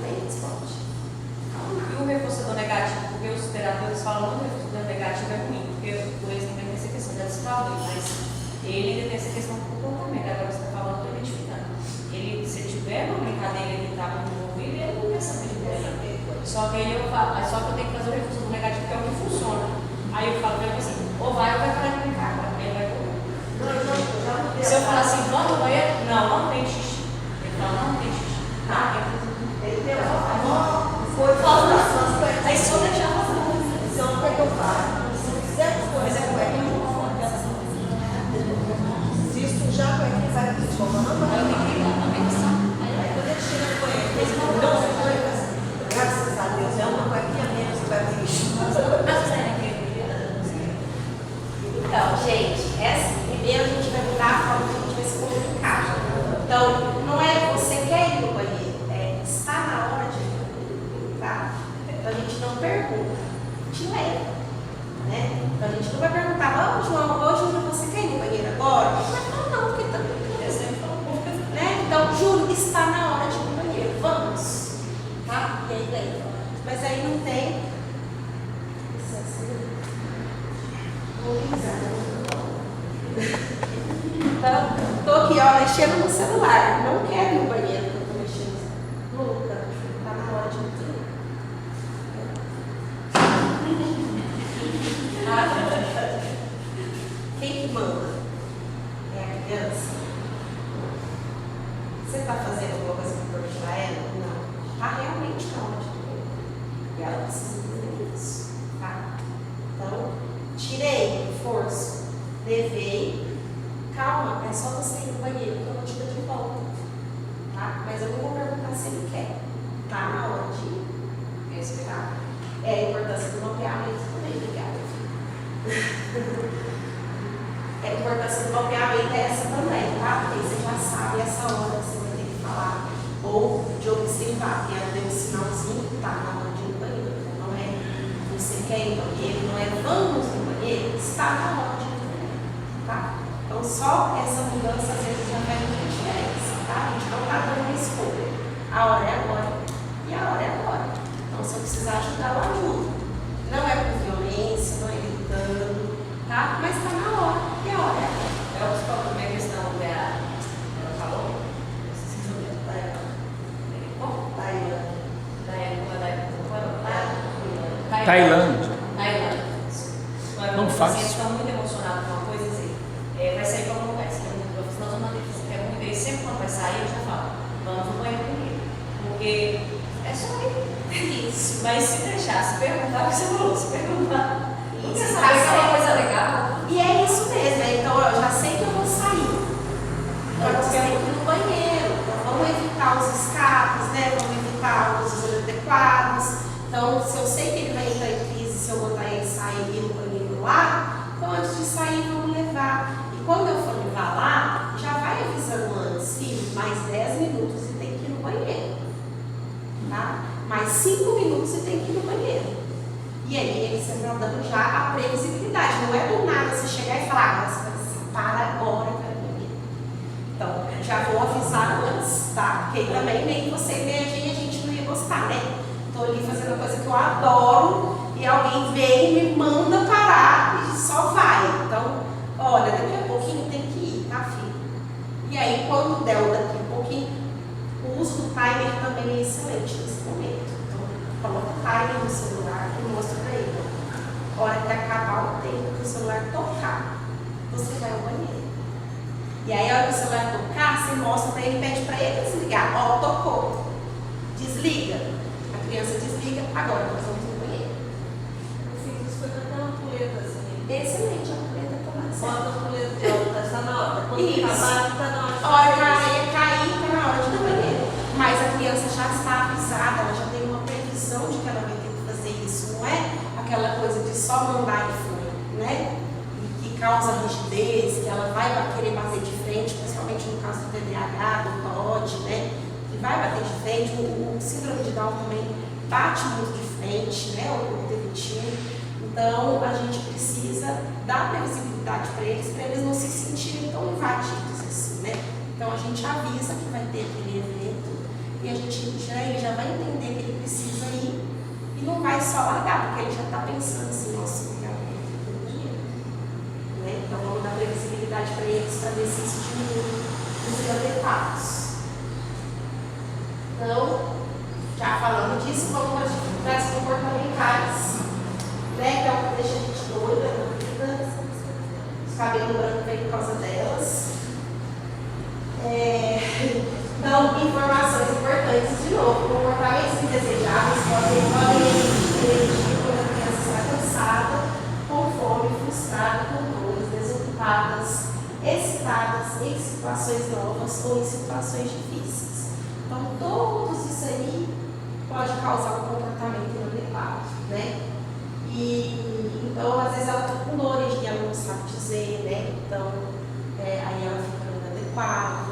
nem responde. E o reforçador negativo? Porque os terapeutas falam que o reforçador negativo é ruim, porque o exemplo tem essa questão da desfraude, mas ele ainda tem essa questão do comportamento. Agora você está falando, estou identificando. Ele, se tiver uma brincadeira, ele está envolvido, ele não quer saber de banho. Só que aí eu falo, só que eu tenho que fazer o reforçador negativo, que é o que funciona. Aí eu falo para ele assim, ou vai parar de brincar agora, ele vai correr. Se eu falar assim, vamos no banheiro? Não tem xixi. Ele fala, não tem xixi. Ele deu foi falando. Aí só deixar passar. Então, o que é que eu faço? Se quiser coisa com ele, se isso já com ele, vai para o escola, não vai. Aí quando ele chega no banheiro, ele não foi. Graças a Deus, é uma cuequinha menos que vai vir. Então, gente, primeiro a gente vai mudar a forma que a gente vai se comunicar. Então, não é você quer ir no banheiro, está na hora de ir, tá? mexendo no celular. Não quero ir no banheiro que eu tô mexendo. Nunca. Tá na hora de ir. Quem que manda? É a criança? Você está fazendo alguma coisa para proteger ela? Não. Está realmente na hora de dormir. E ela precisa entender isso. Tá? Então, tirei, força, levei. Calma, é só você ir no banheiro que eu vou te dar de volta. Tá? Mas eu não vou perguntar se ele quer. Tá na hora de respeitar. É a importância do mapeamento também, obrigada. A importância do mapeamento é essa também, tá? Porque você já sabe essa hora que você vai ter que falar. Ou de observar, que ela deu um sinalzinho que tá na hora de ir no banheiro. Então não é você quer ir no banheiro, não é vamos no banheiro, está na hora de ir no banheiro. Tá? Então só essa mudança às vezes já faz muita diferença, tá? A gente não está dando uma escolha. A hora é agora e a hora é agora. Então se eu precisar ajudar, eu ajudo. Não é por violência, não é gritando, tá? Mas está na hora e a hora é agora. É o que também a questão da. Ela falou? Tailândia. Quando Não o faz. paciente está muito emocionado com uma coisa, dizer, vai sair para algum lugar, você quer muito, nós vamos manter que você quer muito, e sempre quando vai sair, eu já falo, vamos no banheiro primeiro. Porque é só ir. Isso. Mas se deixar, se perguntar, o que você falou, se perguntar. Não quer saber se é uma coisa legal. E é isso mesmo, né? Então eu já sei que eu vou sair. Agora você tem que ir no banheiro. Então vamos evitar os escapes, né? Vamos evitar os usos inadequados. Então, se eu sei que ele vai entrar em crise, se eu botar ele sair e ir no banheiro lá, então antes de sair, vamos levar. E quando eu for levar lá, já vai avisando antes, filho, mais 10 minutos e tem que ir no banheiro. Tá? Mais 5 minutos e tem que ir no banheiro. E aí, você está dando já a previsibilidade. Não é do nada você chegar e falar, agora você vai dizer, para agora, para o banheiro. Então, já vou avisar antes, tá? Porque também nem você nem a gente não ia gostar, né? Estou ali fazendo uma coisa que eu adoro e alguém vem e me manda parar e só vai. Então, olha, daqui a pouquinho tem que ir, tá, filho? E aí, quando der o daqui a pouquinho, o uso do timer também é excelente nesse momento. Então, coloca o timer no celular e mostra para ele. A hora que acabar o tempo que o celular tocar, você vai ao banheiro. E aí, a hora que o celular tocar, você mostra para ele e pede para ele desligar. Ó, tocou. Desliga. A criança desliga, agora nós vamos no banheiro. Eu fiz isso foi até uma ampulheta assim. Excelente, a ampulheta está mais Bota certa. a ampulheta de alta, está na hora. Quando Isso. acabar, está na hora. A hora que a areia cair, está na hora de ir no banheiro. Mas a criança já está avisada, ela já tem uma previsão de que ela vai ter que fazer isso. Não é aquela coisa de só mandar e foi, né? E que causa rigidez, que ela vai querer bater de frente, principalmente no caso do TDAH, do TOD, né? Que vai bater de frente. O síndrome de Down também bate muito de frente, né? O T21. Então, a gente precisa dar previsibilidade para eles não se sentirem tão invadidos assim, né? Então, a gente avisa que vai ter aquele evento e a gente ele já vai entender que ele precisa ir e não vai só largar, porque ele já está pensando assim, nossa, realmente, né? Então, vamos dar previsibilidade para eles para ver se isso diminui os inadequados. Então, já falando disso, vamos para as dificuldades comportamentais, né? Que é o que deixa a gente doida na vida. Os cabelos brancos vêm por causa delas. Então, informações importantes de novo. Comportamentos indesejáveis podem emergir quando a criança está cansada, com fome, frustrada, com dores, desocupadas, excitadas, em situações novas ou em situações difíceis. Então, todos isso aí pode causar um comportamento inadequado, né? E, então, às vezes ela está com dores e ela não sabe dizer, né? Então, aí ela fica inadequada.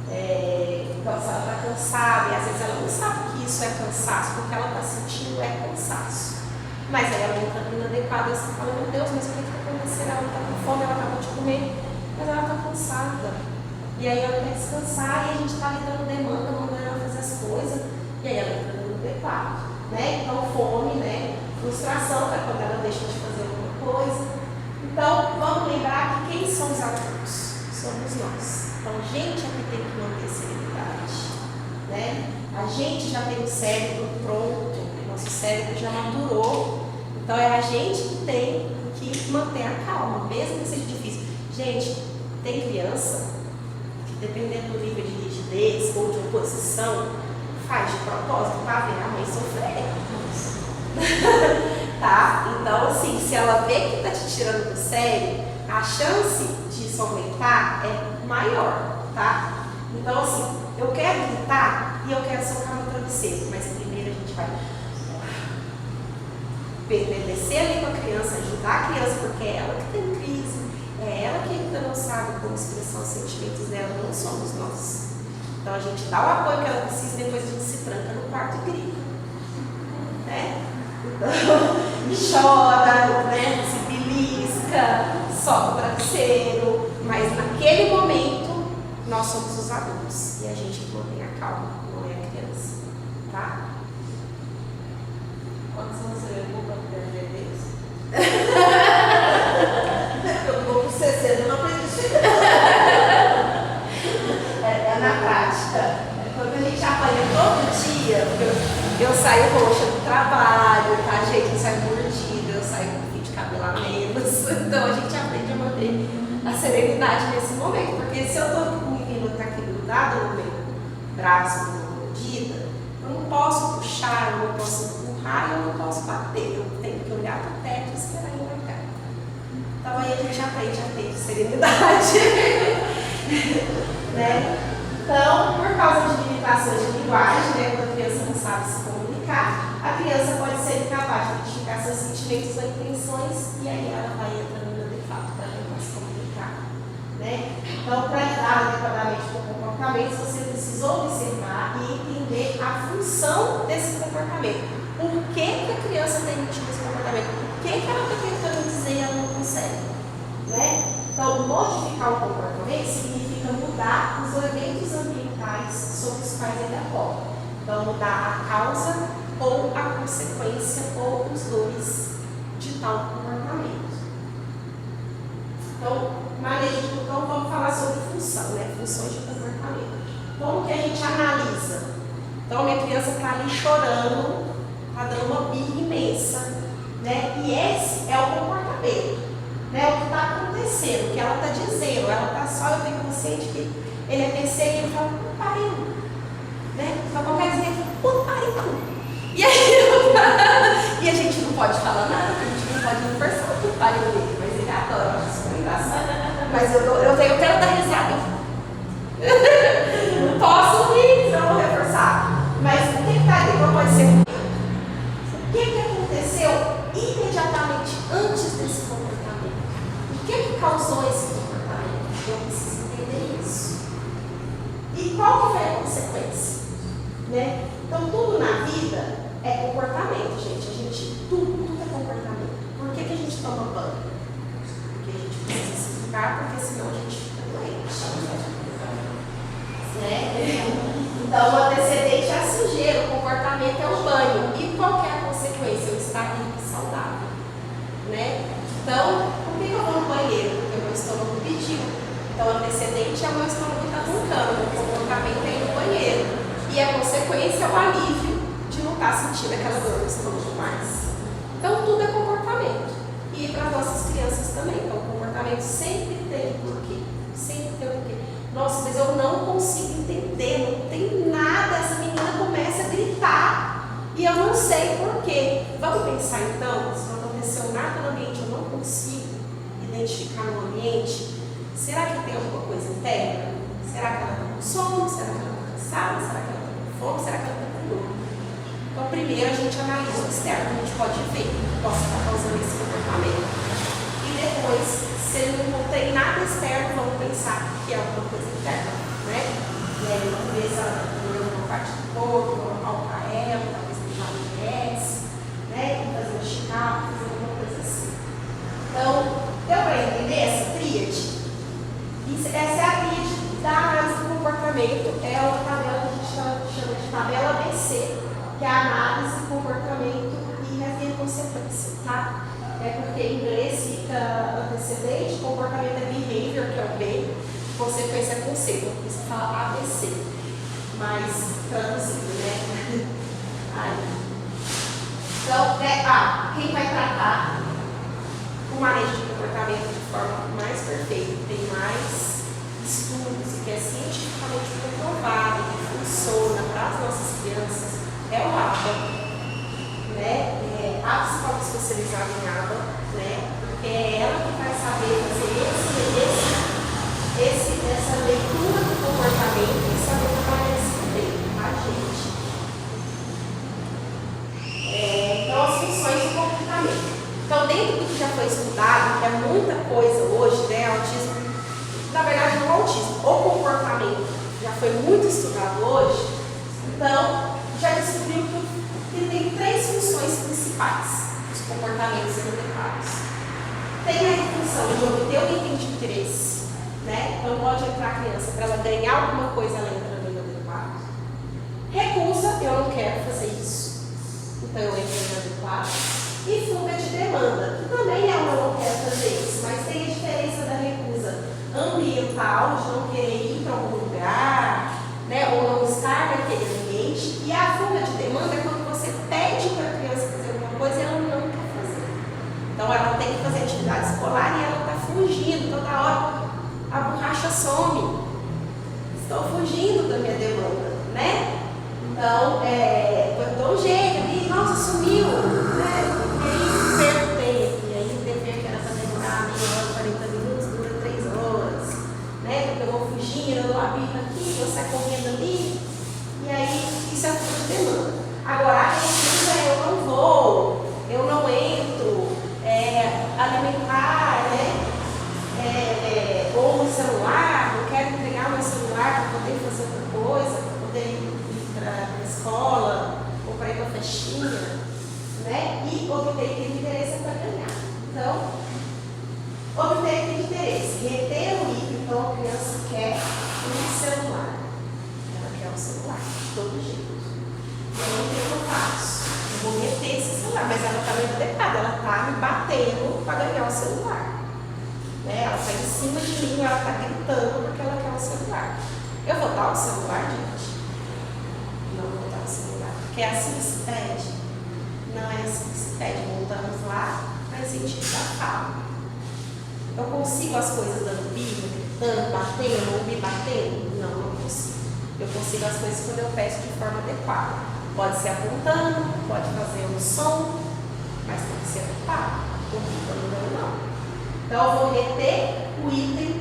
Então, se ela está cansada, e às vezes ela não sabe que isso é cansaço, porque ela está sentindo é cansaço. Mas aí ela não está inadequada, você fala, meu Deus, mas o que está acontecendo? Ela está com fome, ela acabou de comer, mas ela está cansada. E aí ela quer descansar e a gente está lhe dando demanda, mandando ela fazer as coisas, e aí ela entra no inadequado, né? Então, fome, né? Frustração, é quando ela deixa de fazer alguma coisa. Então, vamos lembrar que quem são os adultos? Somos nós. Então, a gente é que tem que manter a serenidade, né? A gente já tem o cérebro pronto, nosso cérebro já maturou. Então, é a gente que tem que manter a calma, mesmo que seja difícil. Gente, tem criança que, dependendo do nível de rigidez ou de oposição, faz de propósito para ver a mãe sofrer. Tá? Então, assim, se ela vê que está te tirando do sério, a chance disso aumentar é maior, tá? Então, assim, eu quero gritar e eu quero socar no travesseiro, mas primeiro a gente vai permanecer ali com a criança, ajudar a criança, porque é ela que tem crise, é ela que ainda não sabe como expressar os sentimentos dela, não somos nós. Então, a gente dá o apoio que ela precisa e depois a gente se tranca no quarto e grita, né? E chora, né? Se belisca, soca o travesseiro, mas naquele momento nós somos os adultos e a gente que mantém a calma, não é a criança, tá? Quantos anos você levou para aprender isso? Eu vou com 60, eu não aprendi isso. É na prática. Quando a gente apanha todo dia, eu saio roxa do trabalho, tá, gente? Eu saio mordida, eu saio com fio de cabelo a menos. Então a gente aprende a manter a serenidade nesse momento. Porque se eu tô com o menino que tá aqui grudado no meu braço, numa mordida, eu não posso puxar, eu não posso empurrar, eu não posso bater. Eu tenho que olhar para o teto e esperar ele largar. Então aí a gente aprende a ter serenidade. Né? Então, por causa de limitações de linguagem, né, quando a criança não sabe se comunicar, a criança pode ser incapaz de identificar seus sentimentos ou intenções e aí ela vai entrando no defato para tentar se comunicar. Né? Então, para lidar adequadamente com comportamentos, você precisa observar e entender a função desse comportamento. Por que a criança tem emitido esse comportamento? Por que ela está tentando dizer e ela não consegue? Né? Então, modificar o comportamento significa mudar os eventos ambientais sobre os quais ele apoia. Então, mudar a causa ou a consequência ou os dois de tal comportamento. Então, então vamos falar sobre função, né? Funções de comportamento. Como que a gente analisa? Então, a minha criança está ali chorando, está dando uma birra imensa, né? E esse é o comportamento. Né, o que está acontecendo, o que ela está dizendo, ela está só, eu tenho consciente que ele é PC e ele fala, puta pariu, né? Só qualquer dizer, puta pariu. E aí, e a gente não pode falar nada, a gente não pode conversar com o puta pariu dele, mas ele adora, eu acho isso muito engraçado. Mas eu quero dar risada. Não posso rir, não vou reforçar. Mas o que está ali não pode ser comigo? O que aconteceu imediatamente antes desse comportamento? O que causou esse comportamento? Eu preciso entender isso. E qual que foi a consequência? Né? Então, tudo na vida é comportamento, gente. Tudo é comportamento. Por que a gente toma banho? Porque a gente precisa se explicar, porque senão a gente fica doente. Né? Então, o antecedente é a sujeira, o comportamento é o banho. E qual que é a consequência? Eu estar limpo e saudável. Né? Então, por que eu vou no banheiro? Porque o meu estômago pediu. Então, o antecedente é o meu estômago que está roncando, o comportamento é ir no banheiro. E a consequência é o alívio de não estar sentindo aquela dor no estômago mais. Então, tudo é comportamento. E para as nossas crianças também. Então, o comportamento sempre tem porquê. Sempre tem porquê. Nossa, mas eu não consigo entender, não tem nada. Essa menina começa a gritar e eu não sei porquê. Vamos pensar então, se não aconteceu nada no ambiente, eu não consigo identificar no ambiente, será que tem alguma coisa interna? Será que ela está com sono? Será que ela está cansada? Será que ela está com fome? Será que ela está com dor? Então, primeiro a gente analisa o externo, a gente pode ver que possa estar causando esse comportamento. E depois, se não tem nada externo, vamos pensar que é alguma coisa interna, né? E aí, vamos ver se ela está doendo uma parte do corpo, vamos palpar ela, talvez tem uma MS, né? Fazer um check-up, fazer alguma coisa assim. Então, deu para entender essa tríade? Essa é a tríade da análise do comportamento, é uma tabela que a gente chama de tabela ABC, que é a análise, comportamento e a consequência, tá? É porque em inglês fica antecedente, comportamento é behavior, que é o B, consequência com C, porque você fala ABC, mas traduzido, né? Aí. Então, quem vai tratar o manejo de comportamento de forma mais perfeita, tem mais estudos e que é cientificamente comprovado, que funciona para as nossas crianças, é o ABA, né? A psicóloga especializada em ABA, né? Porque é ela que vai saber fazer essa leitura do comportamento e saber trabalhar esse bem, tá, gente? Então, as funções do comportamento. Então, dentro do que já foi estudado, que é muita coisa hoje, né? Autismo, na verdade, não é autismo, o comportamento já foi muito estudado hoje, então, já descobriu que tem 3 funções principais dos comportamentos inadequados. Tem a função de obter o item de interesse, né? Então, pode entrar a criança para ela ganhar alguma coisa, ela entra no inadequado. Recusa, eu não quero fazer isso. Então eu entro no inadequado. E fuga de demanda, que também ela não quer fazer isso, mas tem a diferença da recusa ambiental, de não querer ir para algum lugar, né, ou não estar naquele ambiente, e a fuga de demanda é quando você pede para a criança fazer alguma coisa e ela não quer fazer. Então ela tem que fazer atividade escolar e ela está fugindo, toda hora a borracha some. Estou fugindo da minha demanda, né? Então, eu dou um jeito ali, nossa, sumiu, né? E aí perco tempo, e aí o dever que era para demorar meia hora, 40 minutos, dura 3 horas, né? Porque eu vou fugindo, eu dou a bica aqui, eu saio correndo ali, e aí isso é fuga de demanda. Agora, a recusa é eu não vou, eu não entro, alimentar, né? Ou no celular, eu quero entregar meu celular para poder fazer outra coisa, para poder ir para a escola ou para ir para a festinha, né? E obter aquele interesse é para ganhar. Então, obter aquele interesse, reter o item. Então, a criança quer um celular. Ela quer um celular, de todo jeito. E aí, o que eu faço? Eu vou reter esse celular, mas ela está meio adequada, ela está me batendo para ganhar o celular. Né? Ela está em cima de mim, ela está gritando porque ela quer o celular. Eu vou dar o celular, gente? Não vou dar o celular. Porque é assim que se pede? Não é assim que se pede. Voltamos lá para incentivar a fala. Eu consigo as coisas dando birra, gritando, batendo ou me batendo? Não, não consigo. Eu consigo as coisas quando eu peço de forma adequada. Pode ser apontando, pode fazer um som, mas tem que ser adequado. Gritando não. Então, eu vou reter o item,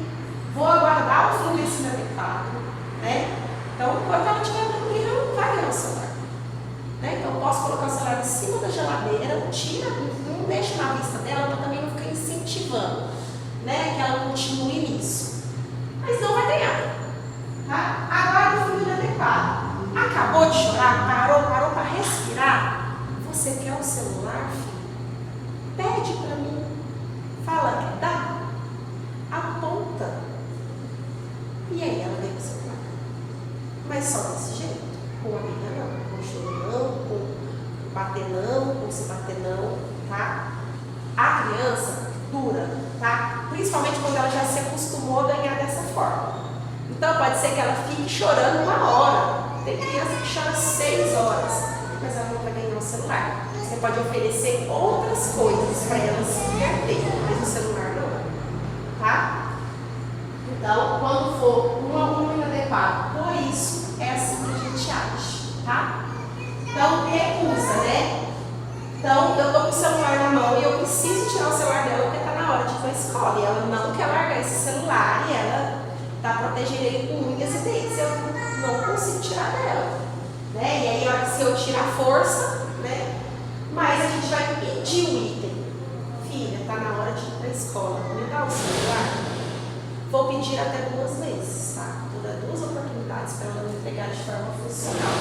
vou aguardar o fim desse inadequado, né? Então, enquanto ela estiver dando birra, ela não vai ganhar o celular. Né? Então, eu posso colocar o celular em cima da geladeira, tira, não deixa na vista dela, para também não ficar incentivando, né? Que ela continue nisso. Mas não vai ganhar. Tá? Aguarda o fim inadequado. Acabou de chorar, parou para respirar. Você quer o celular, filho? Pede para mim. Fala que dá, aponta, e aí ela vem com o celular. Mas só desse jeito, com a vida não, com choro não, com bater não, com se bater não, tá? A criança dura, tá? Principalmente quando ela já se acostumou a ganhar dessa forma. Então pode ser que ela fique chorando 1 hora, tem criança que chora 6 horas, mas ela não vai ganhar o celular. Você pode oferecer outras coisas para ela se divertir, mas o celular não, tá? Então, quando for um aluno inadequado, por isso é assim que a gente age, tá? Então, recusa, né? Então, eu tô com o celular na mão e eu preciso tirar o celular dela porque tá na hora de ir para a escola e ela não quer largar esse celular e ela tá protegendo ele com unhas e dentes. Eu não consigo tirar dela, né? E aí, se eu tirar a força, né? Mas a gente vai pedir o item. Filha, está na hora de ir para a escola. Me dá o celular? Vou pedir até 2 vezes, tá? Vou dar 2 oportunidades para ela me entregar de forma funcional.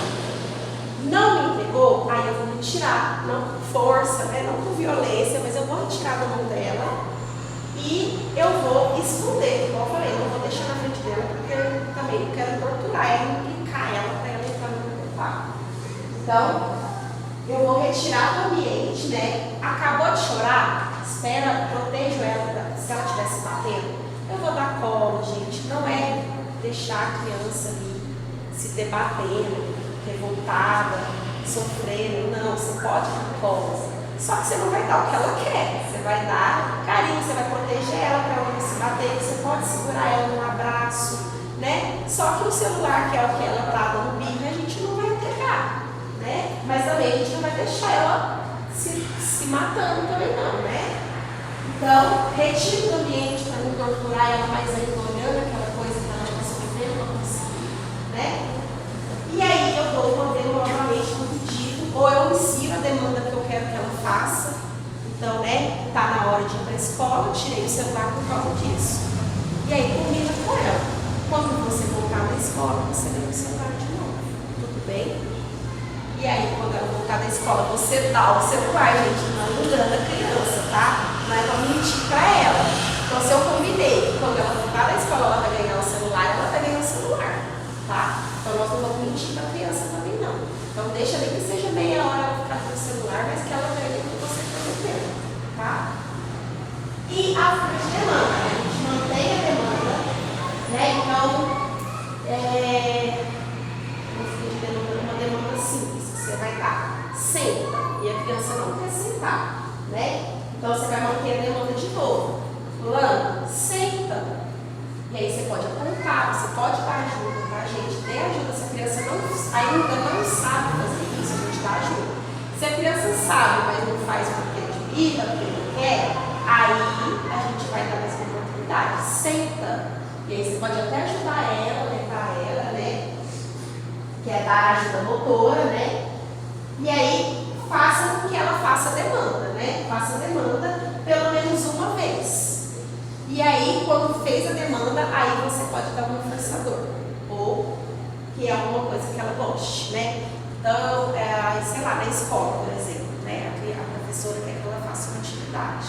Não me entregou? Aí eu vou retirar. Não com força, né? Não com violência, mas eu vou retirar da mão dela e eu vou esconder. Igual eu falei, eu não vou deixar na frente dela porque eu também não quero torturar ela, implicar ela para ela entrar no meu quarto. Então, eu vou retirar do ambiente, né? Acabou de chorar, espera, protejo ela, se ela estivesse batendo, eu vou dar colo, gente. Não é deixar a criança ali se debatendo, revoltada, sofrendo. Não, você pode dar colo. Só que você não vai dar o que ela quer. Você vai dar carinho, você vai proteger ela para ela não se bater. Você pode segurar ela num abraço, né? Só que o celular, que é o que ela está dando birra, a gente não vai pegar, né? Mas também a gente não vai deixar ela se matando também não, né? Então, retiro do ambiente para não torturar ela, mas ainda olhando aquela coisa que ela está sofrendo, não consigo, né? E aí eu dou o modelo novamente no pedido, ou eu ensino a demanda que eu quero que ela faça. Então, né, tá na hora de ir para a escola, tirei o celular por causa disso. E aí combina com ela. Quando você voltar na escola, você ganha o celular de novo. Tudo bem? E aí, quando ela voltar da escola, você dá o celular, gente, não engana a criança, tá? Não é pra mentir pra ela. Então, se eu combinei, quando ela voltar da escola, ela vai ganhar o celular, ela vai ganhar o celular, tá? Então, nós não vamos mentir pra criança também, não. Então, deixa ali que seja meia hora ela ficar com o celular, mas que ela ganhe o que você prometeu, tá? E a folha de demanda, a gente mantém a demanda, né? Então, uma demanda simples, você vai dar, senta, e a criança não quer sentar, né? Então você vai manter a demanda de novo. Fulano, senta. E aí você pode apontar, você pode dar ajuda, tá, gente? Dê ajuda se a criança ainda não sabe fazer isso, a gente dá ajuda. Se a criança sabe, mas não faz porque é de birra, porque não quer, aí a gente vai dar mais uma oportunidade. Senta. E aí você pode até ajudar ela, levar ela, né? Que é dar ajuda motora, né? E aí faça com que ela faça a demanda, né? Faça a demanda pelo menos uma vez. E aí, quando fez a demanda, aí você pode dar um reforçador. Ou que é alguma coisa que ela goste, né? Então, sei lá, na escola, por exemplo, né? A professora quer que ela faça uma atividade.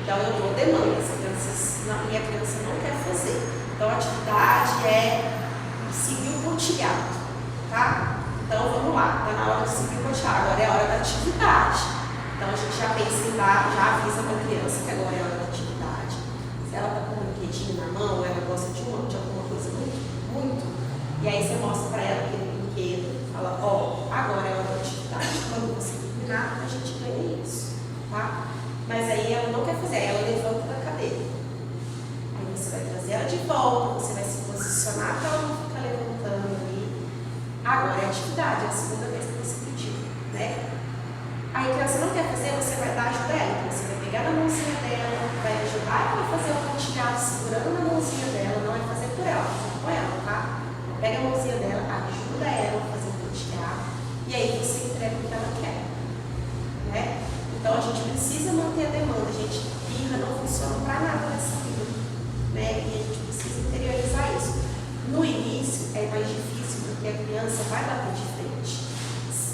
Então, eu dou demanda, e a criança não quer fazer. Então, a atividade é seguir o pontilhado, tá? Então, vamos lá, está na hora de seguir o pontilhado, agora é a hora da atividade. Então, a gente já pensa em dar, já avisa para a criança que agora é a hora da atividade. Se ela está com um brinquedinho na mão, ela gosta de alguma coisa muito, e aí você mostra para ela aquele brinquedo, fala, ó, agora é a hora da atividade. Quando você terminar, a gente ganha isso, tá? Mas aí ela não quer fazer, aí ela levanta da cadeira. Aí você vai trazer ela de volta, você vai se posicionar para ela não ficar levantando ali. Agora é a atividade, é a segunda vez que você pediu, né? Aí a criança não quer fazer, você vai dar ajuda a ela. Então você vai pegar na mãozinha dela, vai ajudar ela a fazer o pontilhado segurando na mãozinha dela, não é fazer por ela, fazer com ela, tá? Pega a mãozinha dela, ajuda ela a fazer o pontilhado, e aí você entrega o que ela quer, né? Então a gente precisa manter a demanda, gente. Birra não funciona para nada nessa vida, né? E a gente precisa interiorizar isso. No início é mais difícil porque a criança vai bater de frente.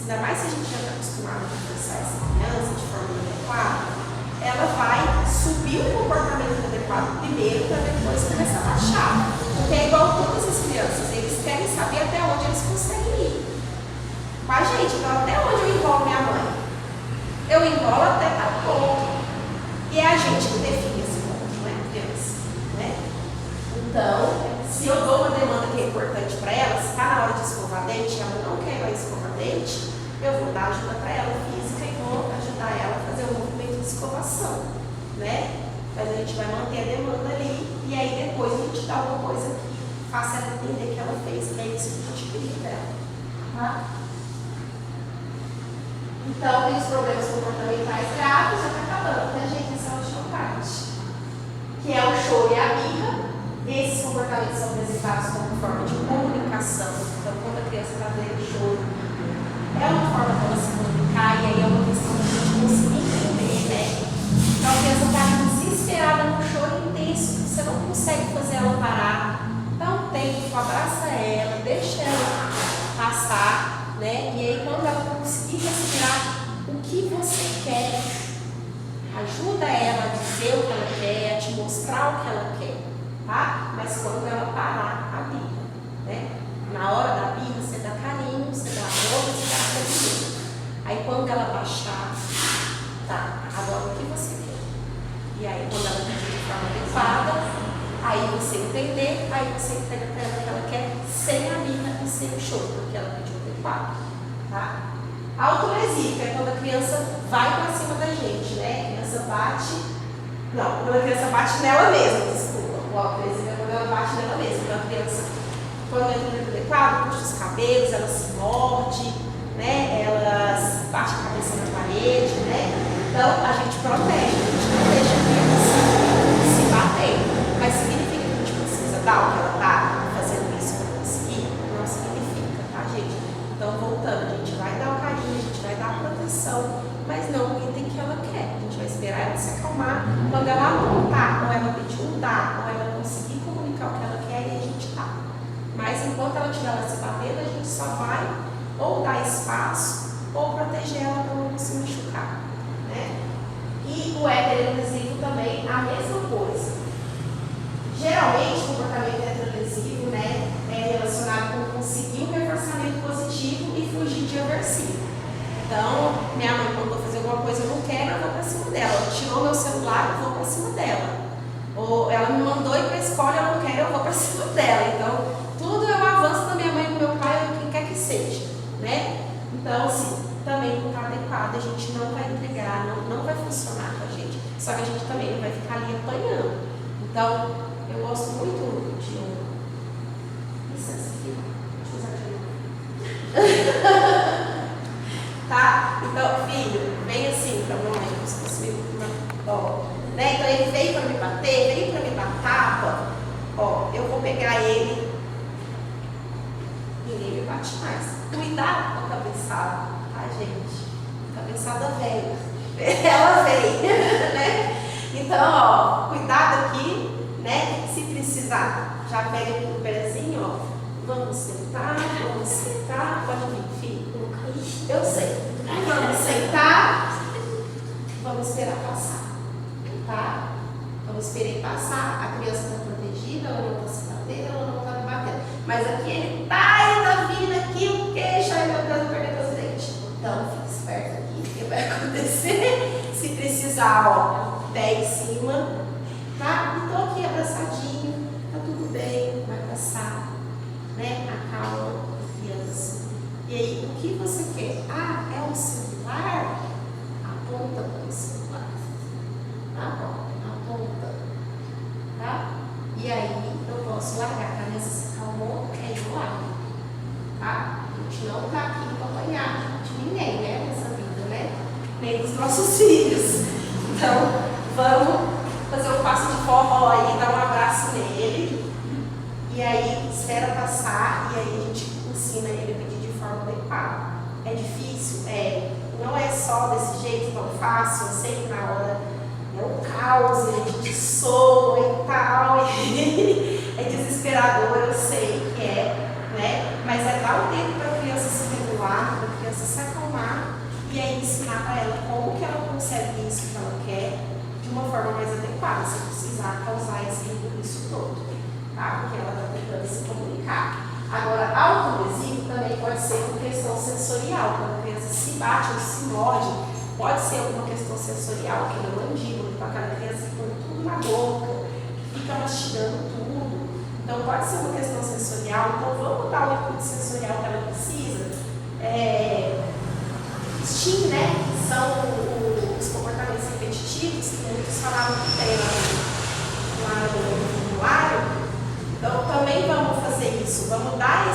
Ainda mais se a gente já está acostumado a conversar essa criança de forma adequada, ela vai subir o comportamento adequado primeiro para depois começar a baixar. Porque é igual todas as crianças, eles querem saber até onde eles conseguem ir. Mas, gente, então até onde eu engolo minha mãe? Eu engolo até tal ponto. E é a gente que define esse ponto, não é a criança, né? Então, se eu dou uma demanda que é importante para ela, se está na hora de escovar dente e ela não quer mais escovar dente, eu vou dar ajuda para ela física e vou ajudar ela a fazer o movimento de escovação, né? Mas a gente vai manter a demanda ali e aí depois a gente dá alguma coisa que faça ela entender que ela fez, que é isso que a gente queria dela, tá? Então, tem os problemas comportamentais graves, já está acabando, né, gente? Essa é a última parte, que é o choro e a birra. Esses comportamentos são apresentados como forma de comunicação. Então, quando a criança está dando choro, é uma forma de ela se comunicar, e aí é uma questão de a gente conseguir entender, né? Então, a criança está desesperada num choro intenso, você não consegue fazer ela parar. Dá um tempo, abraça ela, deixa ela passar, né? E aí, quando ela conseguir respirar, o que você quer, ajuda ela a dizer o que ela quer, a te mostrar o que ela quer, tá? Mas quando ela parar a birra, né? Na hora da birra, você dá carinho, você dá amor, você dá carinho. Aí, quando ela baixar, tá, agora o que você quer? E aí, quando ela pedir de forma adequada, Aí você entender, aí você entrega para ela que ela quer sem a bica e sem o choro, porque ela pediu adequado, tá? Autolesivo é quando a criança vai para cima da gente, né? A criança bate, não, quando a criança bate nela mesma, desculpa. O autolesivo é quando ela bate nela mesma. Então a criança, quando entra no tempo adequado, puxa os cabelos, ela se morde, né? Ela bate a cabeça na parede, né? Então a gente protege, a gente não deixa a criança se bater. Mas significa que a gente precisa dar o que ela está fazendo isso para conseguir? Não significa, tá, gente? Então, voltando, a gente vai dar o carinho, a gente vai dar a proteção, mas não o item que ela quer. A gente vai esperar ela se acalmar. Quando ela apontar, ou ela pedir um dar, ou ela conseguir comunicar o que ela quer, aí a gente dá. Mas enquanto ela estiver lá se batendo, a gente só vai ou dar espaço, ou proteger ela para não se machucar, né? E o heterolesivo também, a mesma coisa. Geralmente, o comportamento heterolesivo, né, é relacionado com conseguir um reforçamento positivo e fugir de aversivo. Então, minha mãe mandou fazer alguma coisa, eu não quero, eu vou para cima dela. Ela tirou meu celular, eu vou para cima dela. Ou ela me mandou ir para a escola, eu não quero, eu vou para cima dela. Então, tudo é um avanço da minha mãe e do meu pai, ou quem quer que seja, né? Então, assim, também não está adequado, a gente não vai entregar, não vai funcionar com a gente. Só que a gente também não vai ficar ali apanhando. Então, eu gosto muito de um. Licença, filho. Deixa eu usar aqui. Tá? Então, filho, vem assim pra mamãe, como se fosse meio ó, né? Então, ele veio pra me bater, veio pra me dar tapa. Ó, eu vou pegar ele. Ninguém me bate mais. Cuidado com a cabeçada, tá, gente? Cabeçada velha. Ela veio, né? Então, ó, cuidado aqui. Né? Se precisar, já pega aqui no pezinho, ó. Vamos sentar, pode vir, filho. Eu sei. Vamos sentar, vamos esperar passar, tá? Vamos esperar passar, a criança está protegida, ela não está se batendo, ela não está me batendo. Mas aqui ele tá vindo aqui, o queixo, aí meu Deus, perder meus dentes. Então, fique esperto aqui, o que vai acontecer? Se precisar, ó, pé em cima. Tá? Estou aqui abraçadinho, tá tudo bem, vai passar, né? Acalma a criança. E aí, o que você quer? Ah, é um celular? Aponta para o celular. Tá bom, aponta. Tá? E aí, eu posso largar. A criança se acalmou, aí eu largo. Tá? A gente não tá aqui para apanhar de ninguém, né? Nessa vida, né? Nem dos nossos filhos. Então, vamos fazer o passo de forró aí, dar um abraço nele, e aí espera passar, e aí a gente ensina ele a pedir de forma adequada. É difícil? É. Não é só desse jeito tão fácil, eu sei que na hora é um caos, a gente soa e tal, e é desesperador, eu sei que é, né? Mas é dar um tempo para a criança se regular, para a criança se acalmar, e aí ensinar para ela como que ela consegue isso que ela quer, de uma forma mais adequada, sem precisar causar isso todo, tá? Porque ela está tentando se comunicar. Agora, autolesivo também pode ser por questão sensorial, quando a criança se bate ou se morde, pode ser alguma questão sensorial, aqui na mandíbula, então aquela criança que põe tudo na boca, que fica mastigando tudo. Então, pode ser uma questão sensorial, então vamos dar o input sensorial que ela precisa. STEAM, né? Que são os comportamentos repetitivos, que muitos falavam que tem lá no formulário. Então, também vamos fazer isso, vamos dar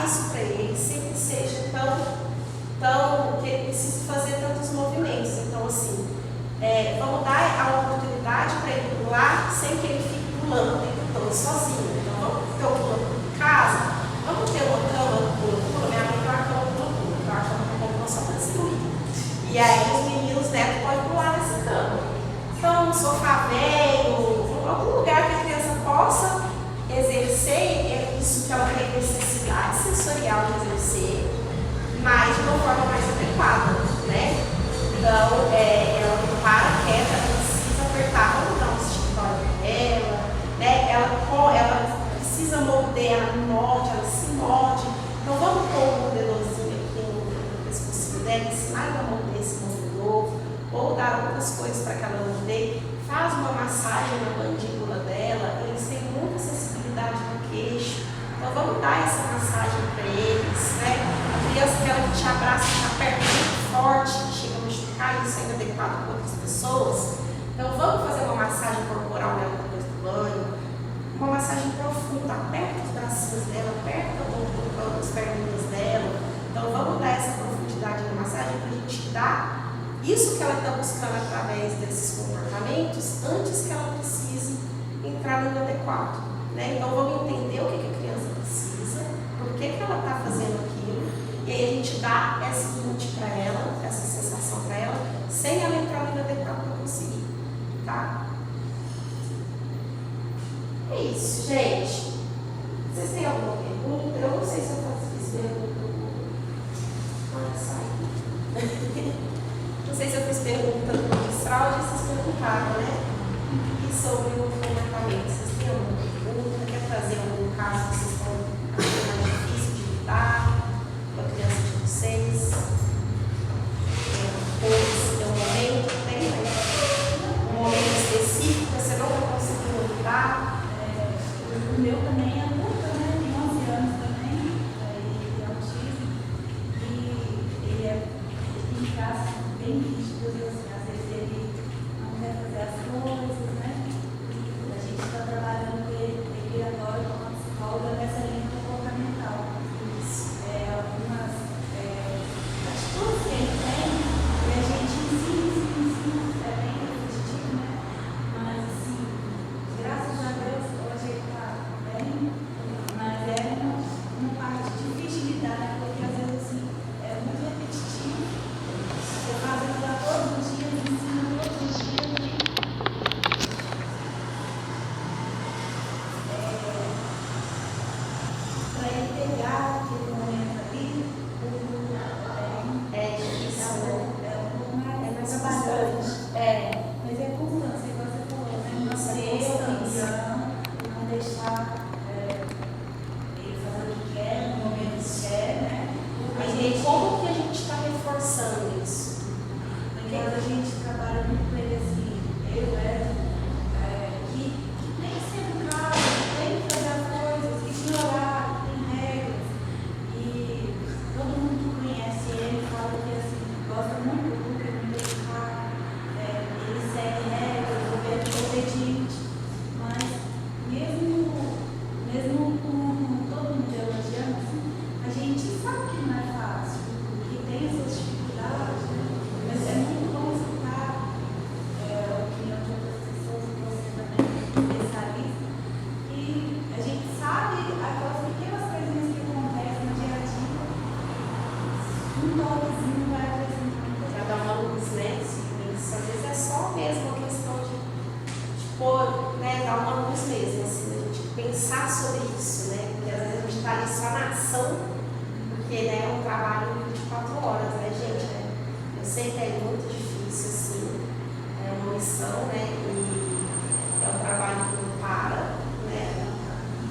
isso para ele, sem que seja tão que ele precise fazer tantos movimentos. Então, assim, vamos dar a oportunidade para ele pular sem que ele fique pulando o tempo todo sozinho. Então, vamos ter um pula em casa, vamos ter uma cama pula. Minha mãe tem uma cama pula, eu acho que ela comprou só para destruir. E aí, os meninos netos podem pular nessa cama. Então, um sofá velho, algum lugar que a criança possa exercer isso que ela tem necessidade sensorial de exercer, mas de uma forma mais adequada, né? Então, ela não para quieta, ela precisa apertar, vamos dar um esticório nela, né? Ela precisa morder, ela morde, ela se morde. Então, vamos pôr um mordedorzinho aqui no pescoço dela, ensinar ela a morder esse mordedor, ou dar outras coisas para que ela morder. faz uma massagem na mandíbula dela, eles têm muita sensibilidade no queixo. Então vamos dar essa massagem para eles, né? A criança que ela te abraça, te aperta muito forte, chega a machucar, isso é inadequado para outras pessoas. Então vamos fazer uma massagem corporal nela depois do banho, uma massagem profunda, aperta os bracinhos dela, aperta as perninhas dela. Então vamos dar essa profundidade na massagem para a gente dar isso que ela está buscando através desses comportamentos antes que ela precise entrar no inadequado, né? Então vamos entender o que a criança precisa, por que ela está fazendo aquilo, e aí a gente dá esse input para ela, essa sensação para ela, sem ela entrar no inadequado para conseguir, tá? É isso, gente. Vocês têm alguma pergunta? Eu não sei se eu fiz pergunta. Não sei se eu fiz pergunta do fraude, vocês perguntaram, né? E sobre o comportamento. Vocês têm alguma pergunta? Quer trazer algum caso que vocês estão achando mais difícil de lidar com a criança de vocês? Tem um momento, tem um momento específico que você não vai conseguir lidar? O meu também é luta, né? Tem 11 anos também, ele tem autismo e ele tem traços bem rígidos, assim, às vezes ele não quer fazer as coisas, né? A gente está trabalhando com ele agora com uma psicóloga nessa linha comportamental. Algumas atitudes que ele tem e a gente ensina, é bem repetitivo, né? Mas assim, graças a Deus, hoje ele está bem, mas é uma parte difícil de lidar, né? Porque às vezes assim, é muito repetitivo. Você faz aquilo lá todos os dias, ensina todos os dias, né? Para ele pegar aquele momento ali, É difícil, né? é um pouco mais É mais trabalhante. constante. Mas é constância, igual você falou, né? Isso, é Manter a constância. opinião, não deixar ele fazer o que quer, no momento que quer, né? Mas e aí, como que a gente está reforçando isso? Porque a gente trabalha muito com ele assim, que tem que ser educado, que tem que fazer as coisas, que tem horário, que tem regras. E todo mundo que conhece ele fala que assim, gosta muito do Lucas, muito educado, ele segue regras, obediente, mas mesmo com todo mundo elogiando, assim, a gente sabe que não é fácil, que tem essas dificuldades, né? Mas é muito bom escutar a opinião de outras pessoas, que você também é especialista, e a gente sabe aquelas pequenas coisinhas que acontecem no dia a dia, um toquezinho vai acrescentar muita Para dar uma luz, né? Isso às vezes é só mesmo a questão de pôr, né? Dar uma luz mesmo, assim, a gente pensar sobre isso, né? Porque às vezes a gente está ali só na ação, porque né, é um trabalho de 24 horas, né, gente? Eu sei que é muito difícil, assim, é uma missão, né? E é um trabalho que não para, né?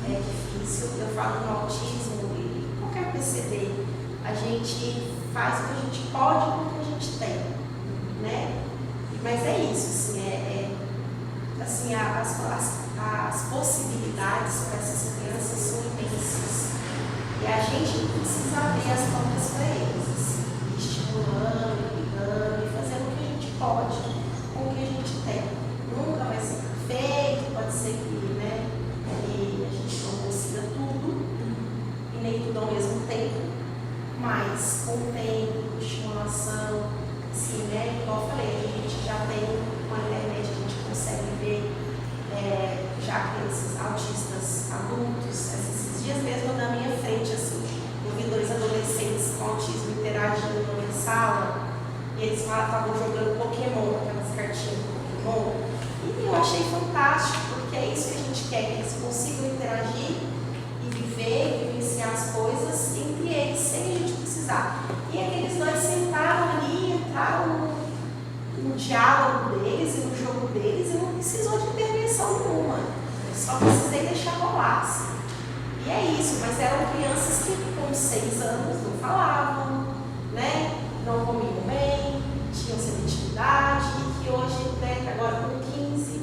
É difícil. Eu falo no autismo e qualquer PCD, a gente faz o que a gente pode com o que a gente tem, né? Mas é isso, assim, as possibilidades para essas crianças são imensas. E a gente precisa abrir as portas para eles, assim, estimulando, ligando e fazendo o que a gente pode com o que a gente tem. Nunca vai ser perfeito, pode ser que, né, a gente não consiga tudo, e nem tudo ao mesmo tempo, mas com o tempo, estimulação, assim, né, igual eu falei, a gente já tem uma internet, a gente consegue ver já crianças autistas adultos, esses dias mesmo na minha frente, assim, eu vi 2 adolescentes com autismo interagindo na minha sala, e eles estavam jogando Pokémon, aquelas cartinhas de Pokémon, e eu achei fantástico, porque é isso que a gente quer, que eles consigam interagir e viver, vivenciar as coisas entre eles, sem a gente precisar. E aqueles 2 sentaram ali, entraram no diálogo deles e no jogo deles e não precisou de intervenção nenhuma. Eu só precisei deixar rolar. Assim. E é isso, mas eram crianças que com 6 anos não falavam, né? Não comiam bem, tinham seletividade, e que hoje, né, agora com 15,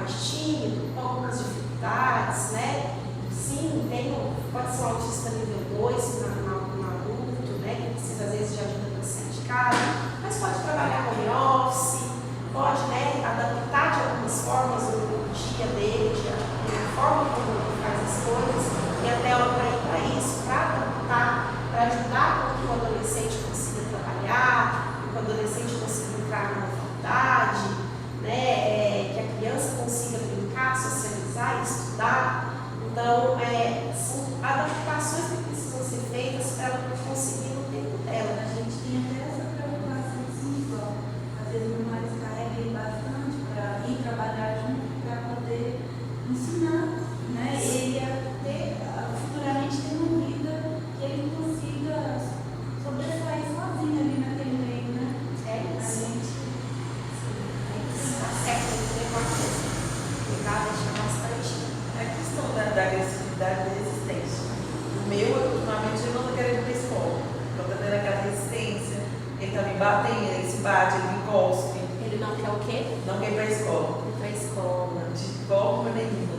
mais tímido, com algumas dificuldades, né? Sim, pode ser um autista nível 2 no adulto, né? Que precisa às vezes de ajuda para sair de casa, mas pode trabalhar home office, pode, né, adaptar de algumas formas o dia dele, a forma como ele faz as coisas, e até ela para ir para isso, para adaptar, para ajudar com que o adolescente consiga trabalhar, que o adolescente consiga entrar numa faculdade, né, que a criança consiga brincar, socializar, estudar. Então, são adaptações que precisam ser feitas para ela conseguir no tempo dela. A gente tinha até essa preocupação sim, só. Às vezes meu marido carrega ele bastante para ir trabalhar junto, para poder ensinar, né? Ele a ter, futuramente ter uma vida que ele consiga sobressair sozinho ali naquele meio, né? É A isso. gente Está certo, tem uma coisa. Cuidar, deixar bastante. A questão da agressividade da resistência. O meu, ultimamente, ele não está querendo ir para a escola. Então, está tendo aquela resistência. Ele está me batendo, ele se bate, ele me cospe. Ele não quer o quê? Não quer ir para a escola. Ir para a escola. De forma nenhuma.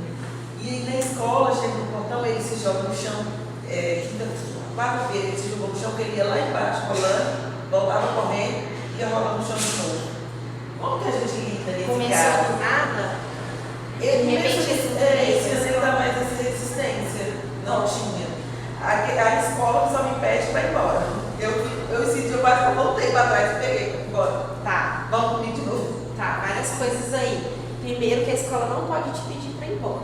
E na escola, chega no portão, ele se joga no chão. Quarta-feira, ele se jogou no chão, porque ele ia lá embaixo, rolando, voltava correndo e ia rolando no chão de novo. Como que a gente lida nesse Começou caso? do nada. Ele De repente, esse ano ele dá mais essa resistência. Não tinha. A escola só me pede para ir embora. Eu esse dia eu quase que eu voltei para trás e peguei embora. Tá, Vamos comigo de novo. tá, várias coisas aí. Primeiro que a escola não pode te pedir para ir embora,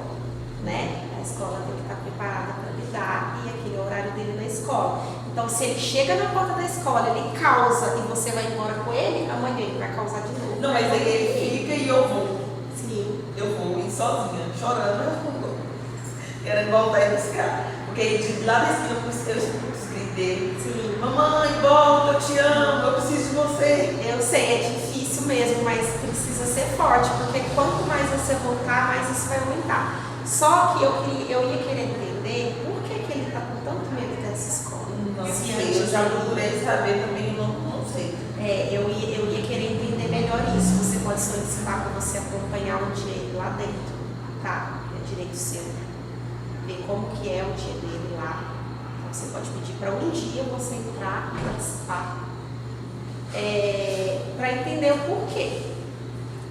né? A escola tem que estar preparada para lidar e aquele é o horário dele na escola. Então, se ele chega na porta da escola, ele causa e você vai embora com ele, amanhã ele vai causar de novo. Não, mas aí ele fica e eu vou. Sim. Eu vou ir sozinha, chorando, querendo voltar e buscar. Porque ele de lá da esquina eu escuto os gritos dele. Sim. Mamãe, volta, eu te amo, eu preciso de você. Eu sei, é difícil mesmo, mas precisa ser forte, porque quanto mais você voltar, mais isso vai aumentar. Só que eu ia querer entender por que ele está com tanto medo dessa escola. Não Se sei, antes eu já ele- procurei saber também, não sei. eu ia querer entender melhor isso. Você pode solicitar para você acompanhar um dia ele lá dentro, tá? É direito seu. Ver como que é o dia dele lá. Então, você pode pedir para um dia você entrar e participar. Para entender o porquê,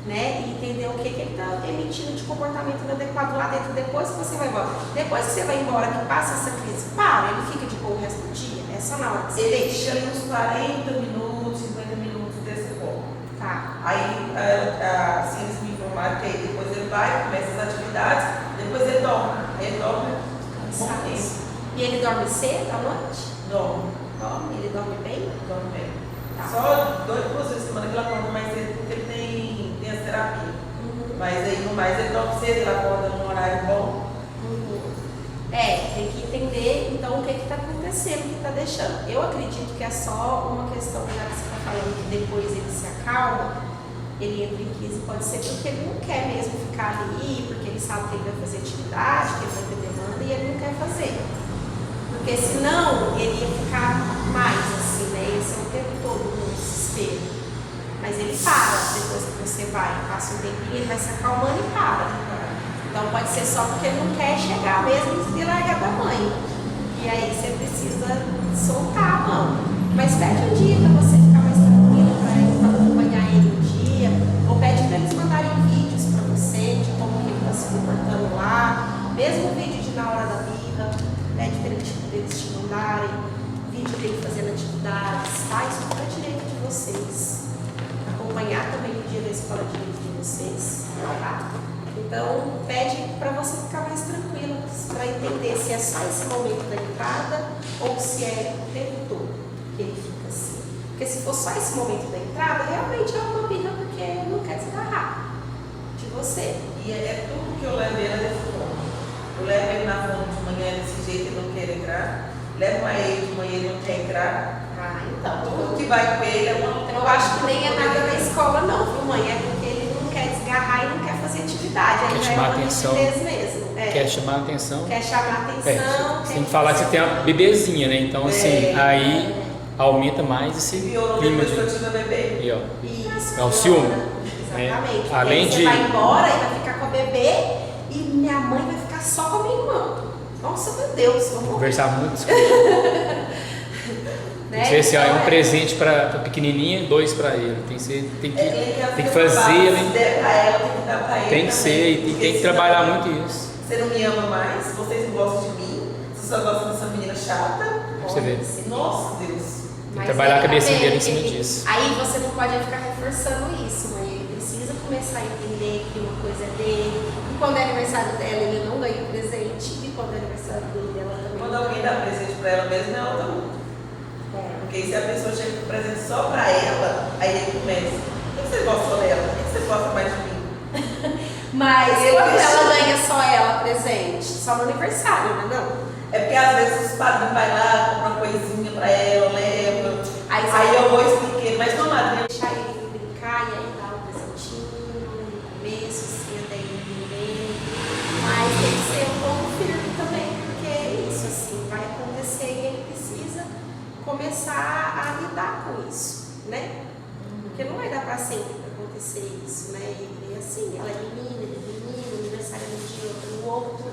né? E entender o que ele está emitindo de comportamento inadequado lá dentro depois que você vai embora. Depois que você vai embora, que passa essa crise, ele fica de boa o resto do dia. É só na hora que você Ele deixa. deixa ali uns 40 minutos, 50 minutos desse ponto. Tá. Aí, assim, eles me informaram que aí depois ele vai, começa as atividades, depois ele dorme. Aí ele dorme um bom tempo. E ele dorme cedo à noite? Dorme, Dorme. Ele dorme bem? dorme bem. Tá. Só 2 vezes por semana que ele acorda mais cedo, porque ele tem as terapias. Mas aí, no mais, ele dorme cedo, ele acorda num horário bom. Tem que entender então o que está acontecendo, o que está deixando. Eu acredito que é só uma questão, já que você está falando que depois ele se acalma, ele entra em crise, pode ser porque ele não quer mesmo ficar ali, porque ele sabe que ele vai fazer atividade, que ele vai ter demanda e ele não quer fazer. Porque senão ele ia ficar mais assim, né? Ia ser o tempo todo no desespero. Mas ele para, depois que você vai, passa um tempinho, ele vai se acalmando e para. Então pode ser só porque ele não quer chegar mesmo e largar da mãe. E aí você precisa soltar a mão. Mas pede um dia para você ficar mais tranquilo, para acompanhar ele um dia. Ou pede para eles mandarem vídeos para você de como ele está se comportando lá. Mesmo vídeo de na hora da birra. Pede para eles te mandarem. Vídeo dele fazendo atividades. Tá? Isso tudo é direito de vocês. Acompanhar também o dia da escola de direito de vocês. Tá? Então, pede para você ficar mais tranquilo, para entender se é só esse momento da entrada ou se é o tempo todo que ele fica assim. Porque se for só esse momento da entrada, realmente é uma birra porque ele não quer desgarrar de você. E é tudo que eu levo ele desse ponto. Eu levo ele na fonte de manhã desse jeito, ele não quer entrar. Levo ele de manhã, ele não quer entrar. Então, Tudo que vai com ele é uma... eu acho que nem é nada na escola não, viu mãe? É porque ele não quer desgarrar e não quer fazer atividade. Aí Quer já é chamar uma atenção. rigidez mesmo. Quer chamar a atenção. Quer chamar atenção. Você tem que falar que você tem uma bebezinha, né? Então, assim, aí aumenta mais esse Piorou clima depois que eu de... tive a bebê. Aí, ó. Isso. É o ciúme. Exatamente. Além Aí você de- vai embora e vai ficar com a bebê minha mãe vai ficar só com a minha irmã. Nossa, meu Deus, vamos Conversar muito. né? Tem que ser assim, ó, é um Então, presente para pequenininha e 2 para ele. Tem que Tem fazer, né? Se der pra ela, tem que dar pra ele. Tem que ser, e também, tem que trabalhar muito isso. Você não me ama mais, vocês não gostam de mim, você só gosta dessa menina chata. Você vê. Nossa, Deus. mas trabalhar a ele cabecinha também, dele em cima ele- disso. Aí você não pode ficar reforçando isso, mas ele precisa começar a entender que uma coisa é dele. E quando é aniversário dela, ele não ganha presente. E quando é aniversário dele, ela também. Quando alguém dá presente pra ela mesma, ela dá muito. É. Porque se a pessoa chega com presente só pra ela, aí ele começa. Por que você gosta dela? Por que você gosta mais de mim? Mas Ele quando deixa- ela ganha só ela presente, só no aniversário, né? Não. É porque às vezes os padrinhos vai lá, compram uma coisinha pra ela, leva. Aí, Aí eu vou explicar, mas não, madrinha. deixar ele brincar e aí dar um presentinho no começo, assim, até ele entender. Mas tem que ser um pouco firme também, porque é isso, assim, vai acontecer e ele precisa começar a lidar com isso, né? Porque não vai dar pra sempre acontecer isso, né? E assim, ela é menina, ele é menino, o aniversário é um dia, outro no outro.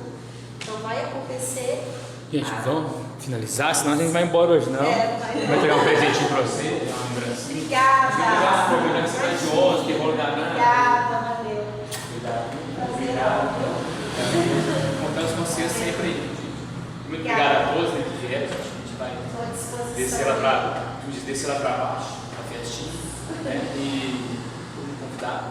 Então vai acontecer. Gente, vamos finalizar, senão a gente vai embora hoje, não. Vai pegar um presentinho pra você, dar uma lembrancinha. Obrigada. Foi uma lembrança grandiosa, que rolo da Nana. Obrigada, valeu. Obrigado. Contamos com vocês sempre aí. Muito obrigado a todos, né, que vieram. A gente vai Estou à disposição. descer lá pra baixo, a festinha, né? E todo convidado.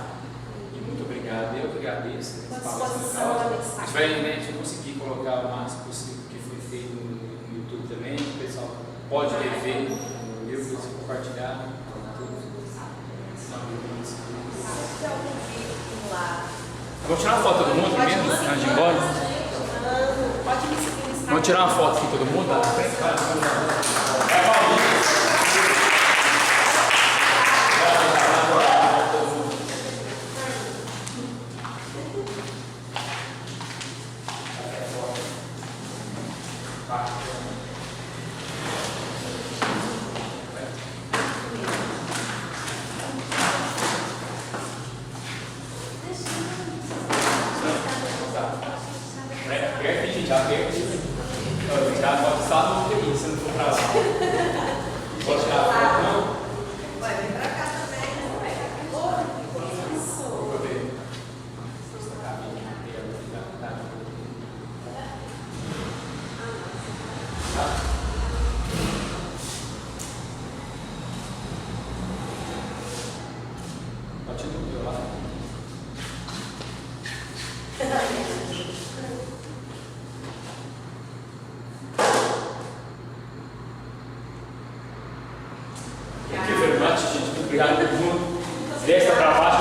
E muito obrigado. Eu que agradeço. Estou à disposição, A mensagem. gente vai, né, a gente vai conseguir colocar o máximo possível que foi feito no YouTube também. O pessoal pode rever no livro, se compartilhar. Vamos tirar uma foto todo mundo primeiro, antes de ir embora? Pode me seguir no Instagram. Vamos tirar uma foto aqui todo mundo? Lá na frente? Vai, já pode estar no UTI, se não for pra lá. Pode tirar a foto, não? Vai vir pra cá também. Vou ver. Essa cabine tá? Pode ir no meu lado. Thank you very much, gente. Muito obrigado a todo mundo. Desce pra baixo.